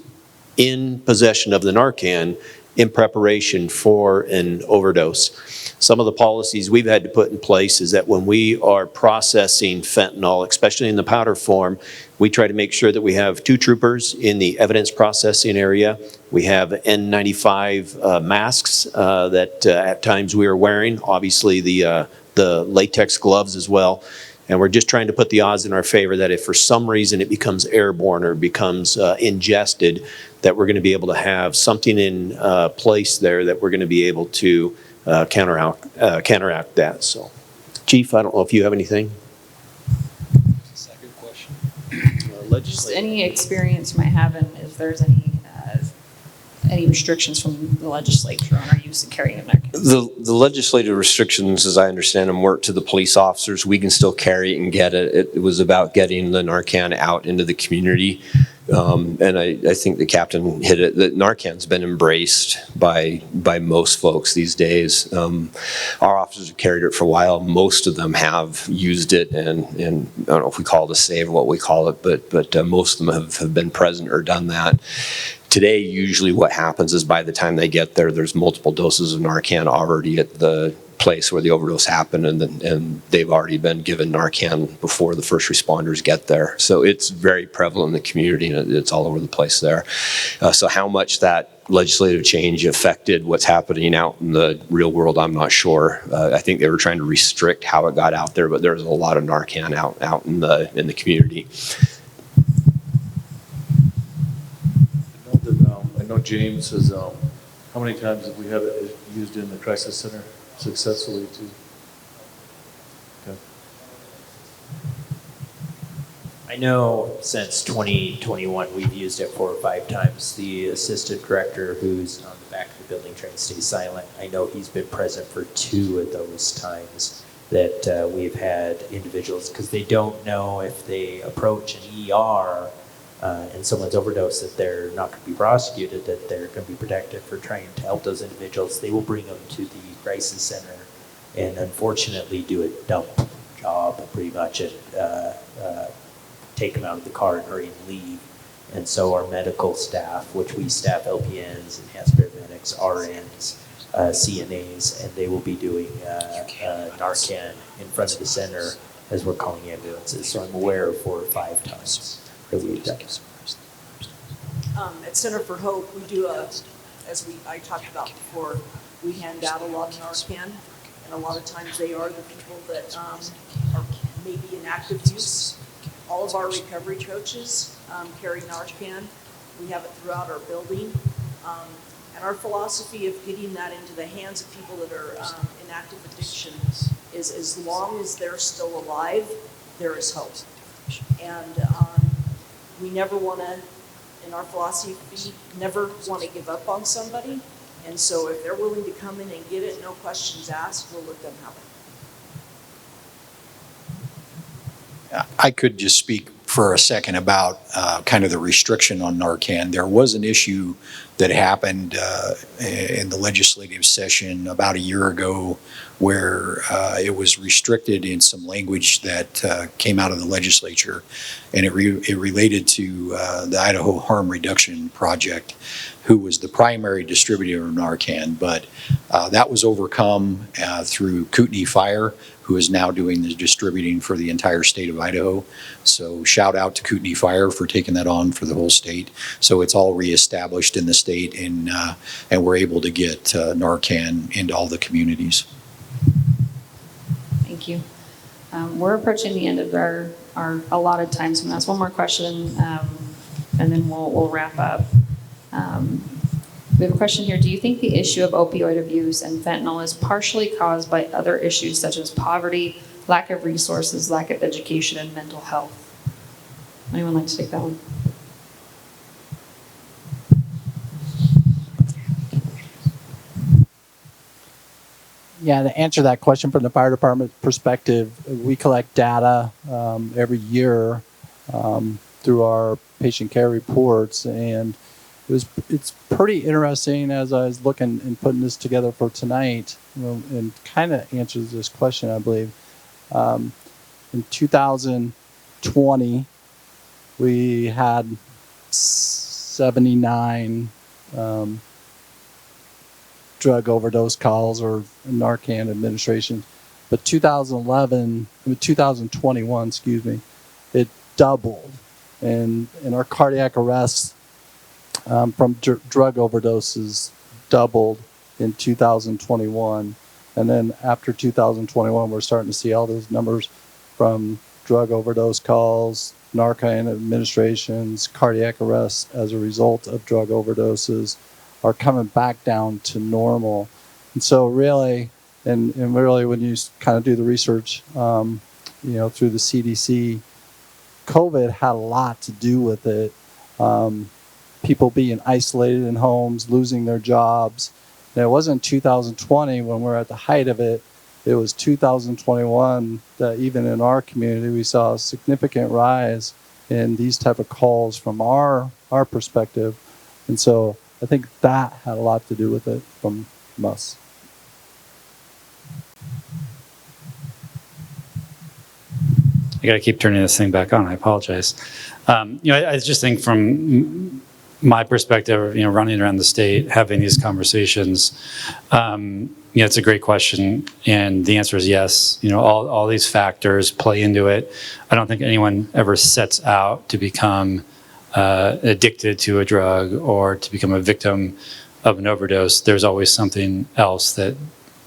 in possession of the Narcan in preparation for an overdose. Some of the policies we've had to put in place is that when we are processing fentanyl, especially in the powder form, we try to make sure that we have 2 troopers in the evidence processing area. We have N95 masks that at times we are wearing, obviously the latex gloves as well. And we're just trying to put the odds in our favor that if for some reason it becomes airborne or becomes ingested, that we're going to be able to have something in place there that we're going to be able to counteract that. So, Chief, I don't know if you have anything. Second question. Just any experience you might have in if there's any restrictions from the legislature on our use of carrying a Narcan? The legislative restrictions, as I understand them, work to the police officers. We can still carry it and get it. It was about getting the Narcan out into the community. And I think the captain hit it, that Narcan's been embraced by most folks these days. Our officers have carried it for a while. Most of them have used it, and I don't know if we call it a save or what we call it, but most of them have been present or done that. Today, usually what happens is by the time they get there, there's multiple doses of Narcan already at the place where the overdose happened, and they've already been given Narcan before the first responders get there. So it's very prevalent in the community, and it's all over the place there. So how much that legislative change affected what's happening out in the real world, I'm not sure. I think they were trying to restrict how it got out there, but there's a lot of Narcan out in the community. I know James says, how many times have we had it used in the crisis center successfully too? Okay. I know since 2021 we've used it 4 or 5 times. The assistant director who's on the back of the building trying to stay silent, I know he's been present for 2 of those times that we've had individuals, because they don't know if they approach an ER and someone's overdosed, that they're not going to be prosecuted, that they're going to be protected for trying to help those individuals. They will bring them to the crisis center and unfortunately do a dump job pretty much and take them out of the car and hurry and leave. And so our medical staff, which we staff LPNs, enhanced paramedics, RNs, CNAs, and they will be doing Narcan in front of the center as we're calling ambulances. So I'm aware of 4 or 5 times that we've done. At Center for Hope, we do I talked about before, we hand out a lot of Narcan, and a lot of times they are the people that are maybe in active use. All of our recovery coaches carry Narcan. We have it throughout our building. And our philosophy of getting that into the hands of people that are in active addiction is as long as they're still alive, there is hope. And we never want to, in our philosophy, never want to give up on somebody. And so if they're willing to come in and get it, no questions asked, we'll let them have it. I could just speak for a second about kind of the restriction on Narcan. There was an issue that happened in the legislative session about a year ago where it was restricted in some language that came out of the legislature, and it related to the Idaho Harm Reduction Project, who was the primary distributor of Narcan, but that was overcome through Kootenai Fire, who is now doing the distributing for the entire state of Idaho. So shout out to Kootenai Fire for taking that on for the whole state. So it's all reestablished in the state, and we're able to get Narcan into all the communities. Thank you. We're approaching the end of our allotted time, so I'm going to ask one more question, and then we'll wrap up. We have a question here. Do you think the issue of opioid abuse and fentanyl is partially caused by other issues such as poverty, lack of resources, lack of education, and mental health. Anyone like to take that one? Yeah, to answer that question from the fire department perspective, we collect data every year through our patient care reports, and it's pretty interesting as I was looking and putting this together for tonight, and kind of answers this question, I believe. In 2020, we had 79 drug overdose calls or Narcan administration, but 2021, excuse me, it doubled, and our cardiac arrests from drug overdoses doubled in 2021, and then after 2021, we're starting to see all those numbers from drug overdose calls, Narcan administrations, cardiac arrests as a result of drug overdoses are coming back down to normal. And so really, and really when you kind of do the research, through the CDC, COVID had a lot to do with it. People being isolated in homes, losing their jobs. And it wasn't 2020 when we're at the height of it. It was 2021 that even in our community, we saw a significant rise in these type of calls from our perspective. And so I think that had a lot to do with it from us. I got to keep turning this thing back on. I apologize. I just think from my perspective, running around the state, having these conversations, it's a great question. And the answer is yes. All these factors play into it. I don't think anyone ever sets out to become addicted to a drug or to become a victim of an overdose. There's always something else that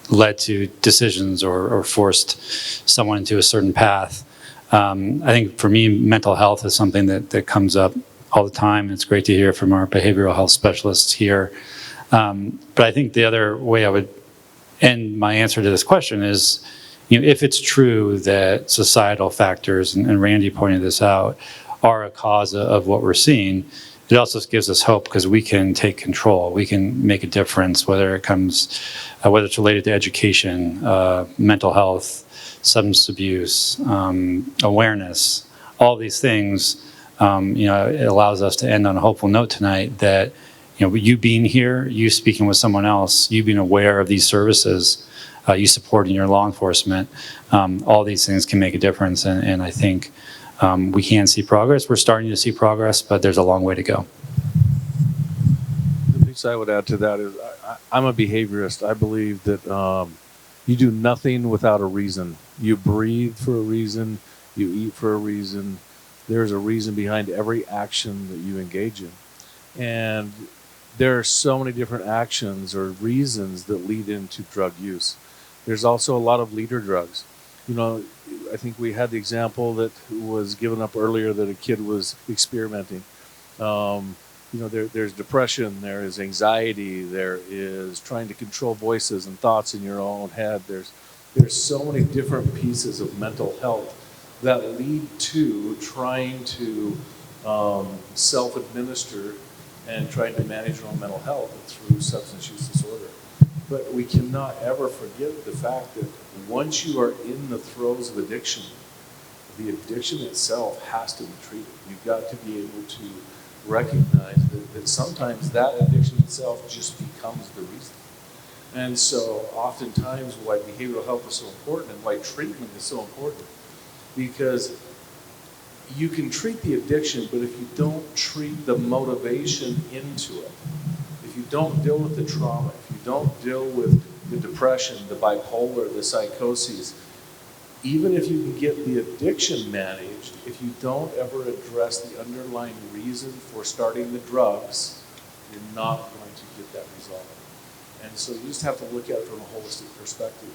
led to decisions or forced someone into a certain path. I think for me, mental health is something that comes up all the time. It's great to hear from our behavioral health specialists here. But I think the other way I would end my answer to this question is, if it's true that societal factors, and Randy pointed this out, are a cause of what we're seeing, it also gives us hope because we can take control. We can make a difference, whether it's related to education, mental health, substance abuse, awareness, all these things. It allows us to end on a hopeful note tonight that, you being here, you speaking with someone else, you being aware of these services, you supporting your law enforcement, all these things can make a difference. And I think we can see progress. We're starting to see progress, but there's a long way to go. The piece I would add to that is I'm a behaviorist. I believe that you do nothing without a reason. You breathe for a reason. You eat for a reason. There's a reason behind every action that you engage in. And there are so many different actions or reasons that lead into drug use. There's also a lot of leader drugs. I think we had the example that was given up earlier that a kid was experimenting. There's depression, there is anxiety, there is trying to control voices and thoughts in your own head. There's so many different pieces of mental health that lead to trying to self-administer and trying to manage your own mental health through substance use disorder. But we cannot ever forget the fact that once you are in the throes of addiction, the addiction itself has to be treated. You've got to be able to recognize that sometimes that addiction itself just becomes the reason. And so oftentimes why behavioral health is so important and why treatment is so important, because you can treat the addiction, but if you don't treat the motivation into it, if you don't deal with the trauma, if you don't deal with the depression, the bipolar, the psychoses, even if you can get the addiction managed, if you don't ever address the underlying reason for starting the drugs, you're not going to get that resolved. And so you just have to look at it from a holistic perspective.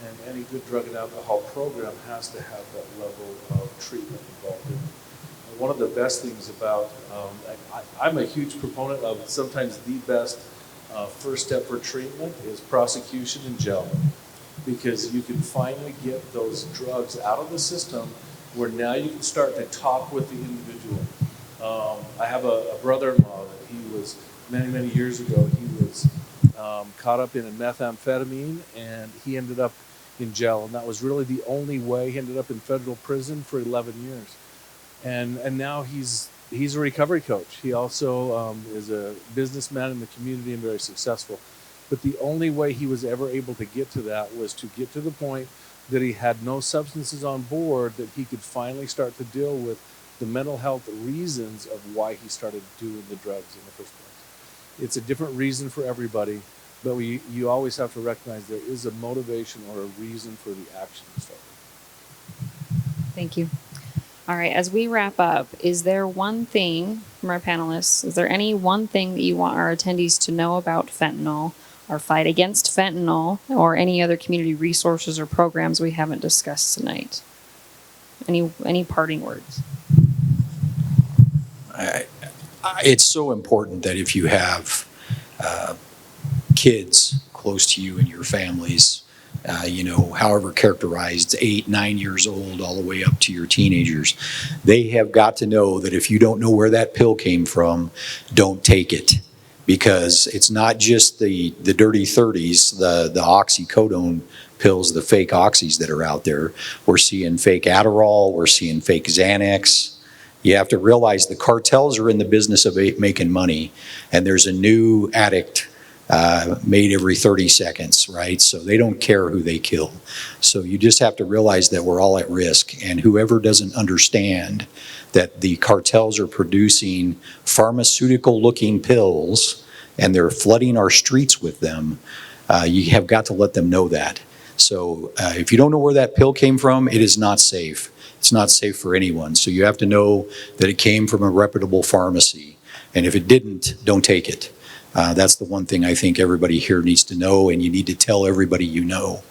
And any good drug and alcohol program has to have that level of treatment involved in it. And one of the best things about, I'm a huge proponent of sometimes the best first step for treatment is prosecution and jail. because you can finally get those drugs out of the system where now you can start to talk with the individual. I have a brother-in-law that he was, many years ago, he was caught up in a methamphetamine, and he ended up in jail, and that was really the only way. He ended up in federal prison for 11 years. And now he's a recovery coach. He also is a businessman in the community and very successful. But the only way he was ever able to get to that was to get to the point that he had no substances on board, that he could finally start to deal with the mental health reasons of why he started doing the drugs in the first place. It's a different reason for everybody, but you always have to recognize there is a motivation or a reason for the action to start with. Thank you. All right, as we wrap up, is there one thing from our panelists, is there any one thing that you want our attendees to know about fentanyl, our fight against fentanyl, or any other community resources or programs we haven't discussed tonight? Any parting words? It's so important that if you have kids close to you and your families, however characterized, 8, 9 years old, all the way up to your teenagers, they have got to know that if you don't know where that pill came from, don't take it. Because it's not just the dirty 30s, the oxycodone pills, the fake oxys that are out there. We're seeing fake Adderall, we're seeing fake Xanax. You have to realize the cartels are in the business of making money, and there's a new addict made every 30 seconds, right? So they don't care who they kill. So you just have to realize that we're all at risk, and whoever doesn't understand that the cartels are producing pharmaceutical-looking pills and they're flooding our streets with them, you have got to let them know that. So if you don't know where that pill came from, it is not safe. It's not safe for anyone. So you have to know that it came from a reputable pharmacy. And if it didn't, don't take it. That's the one thing I think everybody here needs to know, and you need to tell everybody you know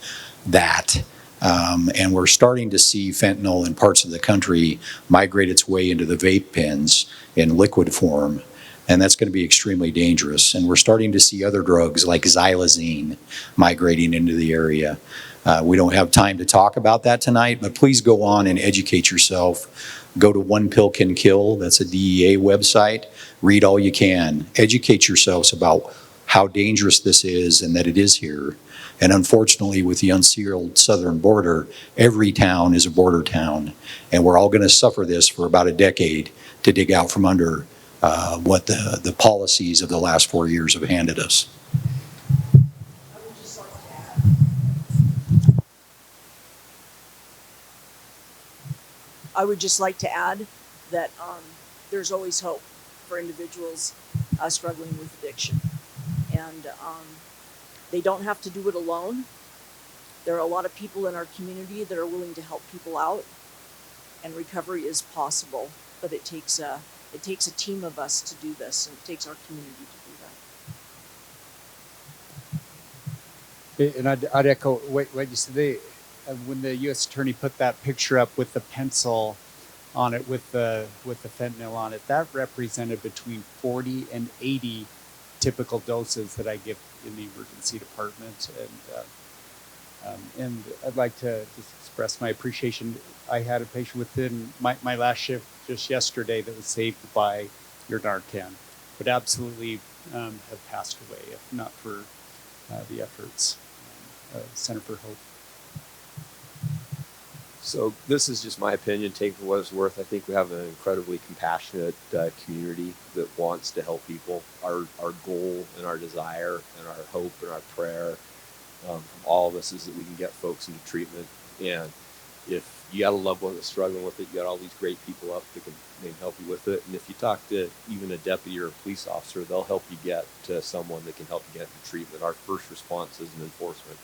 that. And we're starting to see fentanyl in parts of the country migrate its way into the vape pens in liquid form. And that's going to be extremely dangerous. And we're starting to see other drugs like xylazine migrating into the area. We don't have time to talk about that tonight, but please go on and educate yourself. Go to One Pill Can Kill. That's a DEA website. Read all you can. Educate yourselves about how dangerous this is and that it is here. And unfortunately, with the unsealed southern border, every town is a border town. And we're all going to suffer this for about a decade to dig out from under what the policies of the last 4 years have handed us. I would just like to add that there's always hope for individuals struggling with addiction. And they don't have to do it alone. There are a lot of people in our community that are willing to help people out, and recovery is possible, but it takes a team of us to do this, and it takes our community to do that. And I'd echo what you said. When the U.S. Attorney put that picture up with the pencil on it, with the fentanyl on it, that represented between 40 and 80 typical doses that I give in the emergency department. And I'd like to just express my appreciation. I had a patient within my last shift just yesterday that was saved by your Narcan, but absolutely have passed away if not for the efforts. Center for Hope. So this is just my opinion, take it for what it's worth. I think we have an incredibly compassionate community that wants to help people. Our goal and our desire and our hope and our prayer from all of us is that we can get folks into treatment. And if you got a loved one that's struggling with it, you got all these great people up that can maybe help you with it. And if you talk to even a deputy or a police officer, they'll help you get to someone that can help you get into treatment. Our first response is an enforcement.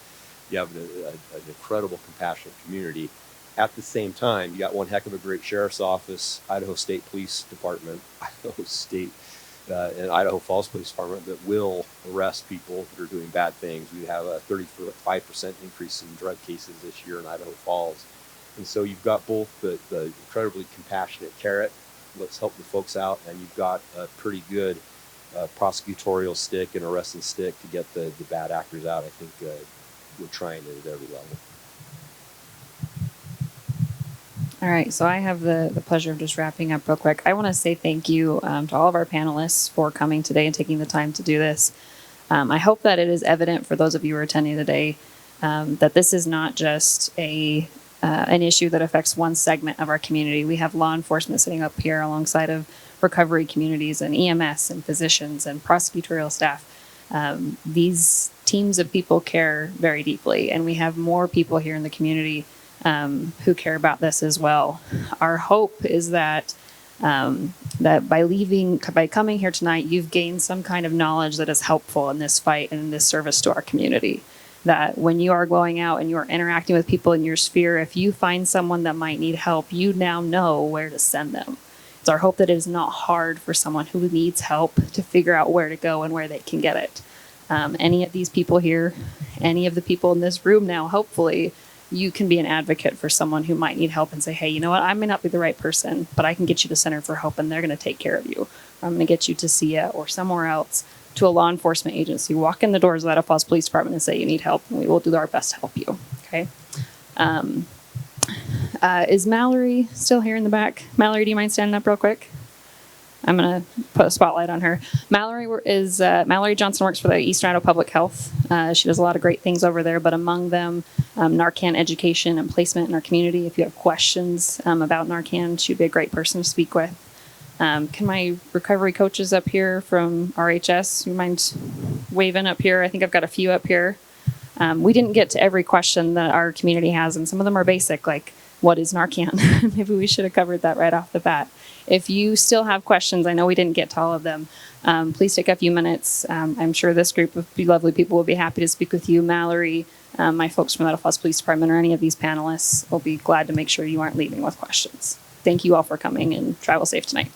You have an incredible, compassionate community. At the same time, you got one heck of a great sheriff's office, Idaho State Police Department, Idaho State and Idaho Falls Police Department that will arrest people that are doing bad things. We have a 35% increase in drug cases this year in Idaho Falls. And so you've got both the incredibly compassionate carrot, let's help the folks out, and you've got a pretty good prosecutorial stick and arresting stick to get the bad actors out. I think we're trying it at every level. All right, so I have the pleasure of just wrapping up real quick. I want to say thank you to all of our panelists for coming today and taking the time to do this. I hope that it is evident for those of you who are attending today that this is not just an issue that affects one segment of our community. We have law enforcement sitting up here alongside of recovery communities and EMS and physicians and prosecutorial staff. These teams of people care very deeply, and we have more people here in the community who care about this as well. Our hope is that that by coming here tonight, you've gained some kind of knowledge that is helpful in this fight and in this service to our community. That when you are going out and you are interacting with people in your sphere, if you find someone that might need help, you now know where to send them. It's our hope that it is not hard for someone who needs help to figure out where to go and where they can get it. Any of these people here, any of the people in this room now, hopefully, you can be an advocate for someone who might need help and say, hey, you know what, I may not be the right person, but I can get you to Center for Hope and they're going to take care of you. Or I'm going to get you to SIA or somewhere else, to a law enforcement agency. Walk in the doors of the Idaho Falls Police Department and say you need help, and we will do our best to help you. Okay. Is Mallory still here in the back? Mallory, do you mind standing up real quick? I'm going to put a spotlight on her. Mallory Johnson works for the Eastern Idaho Public Health. She does a lot of great things over there, but among them, Narcan education and placement in our community. If you have questions about Narcan, she'd be a great person to speak with. Can my recovery coaches up here from RHS, you mind waving up here? I think I've got a few up here. We didn't get to every question that our community has, and some of them are basic, like what is Narcan? Maybe we should have covered that right off the bat. If you still have questions, I know we didn't get to all of them, please take a few minutes. I'm sure this group of lovely people will be happy to speak with you. Mallory, my folks from the Idaho Falls Police Department, or any of these panelists will be glad to make sure you aren't leaving with questions. Thank you all for coming, and travel safe tonight.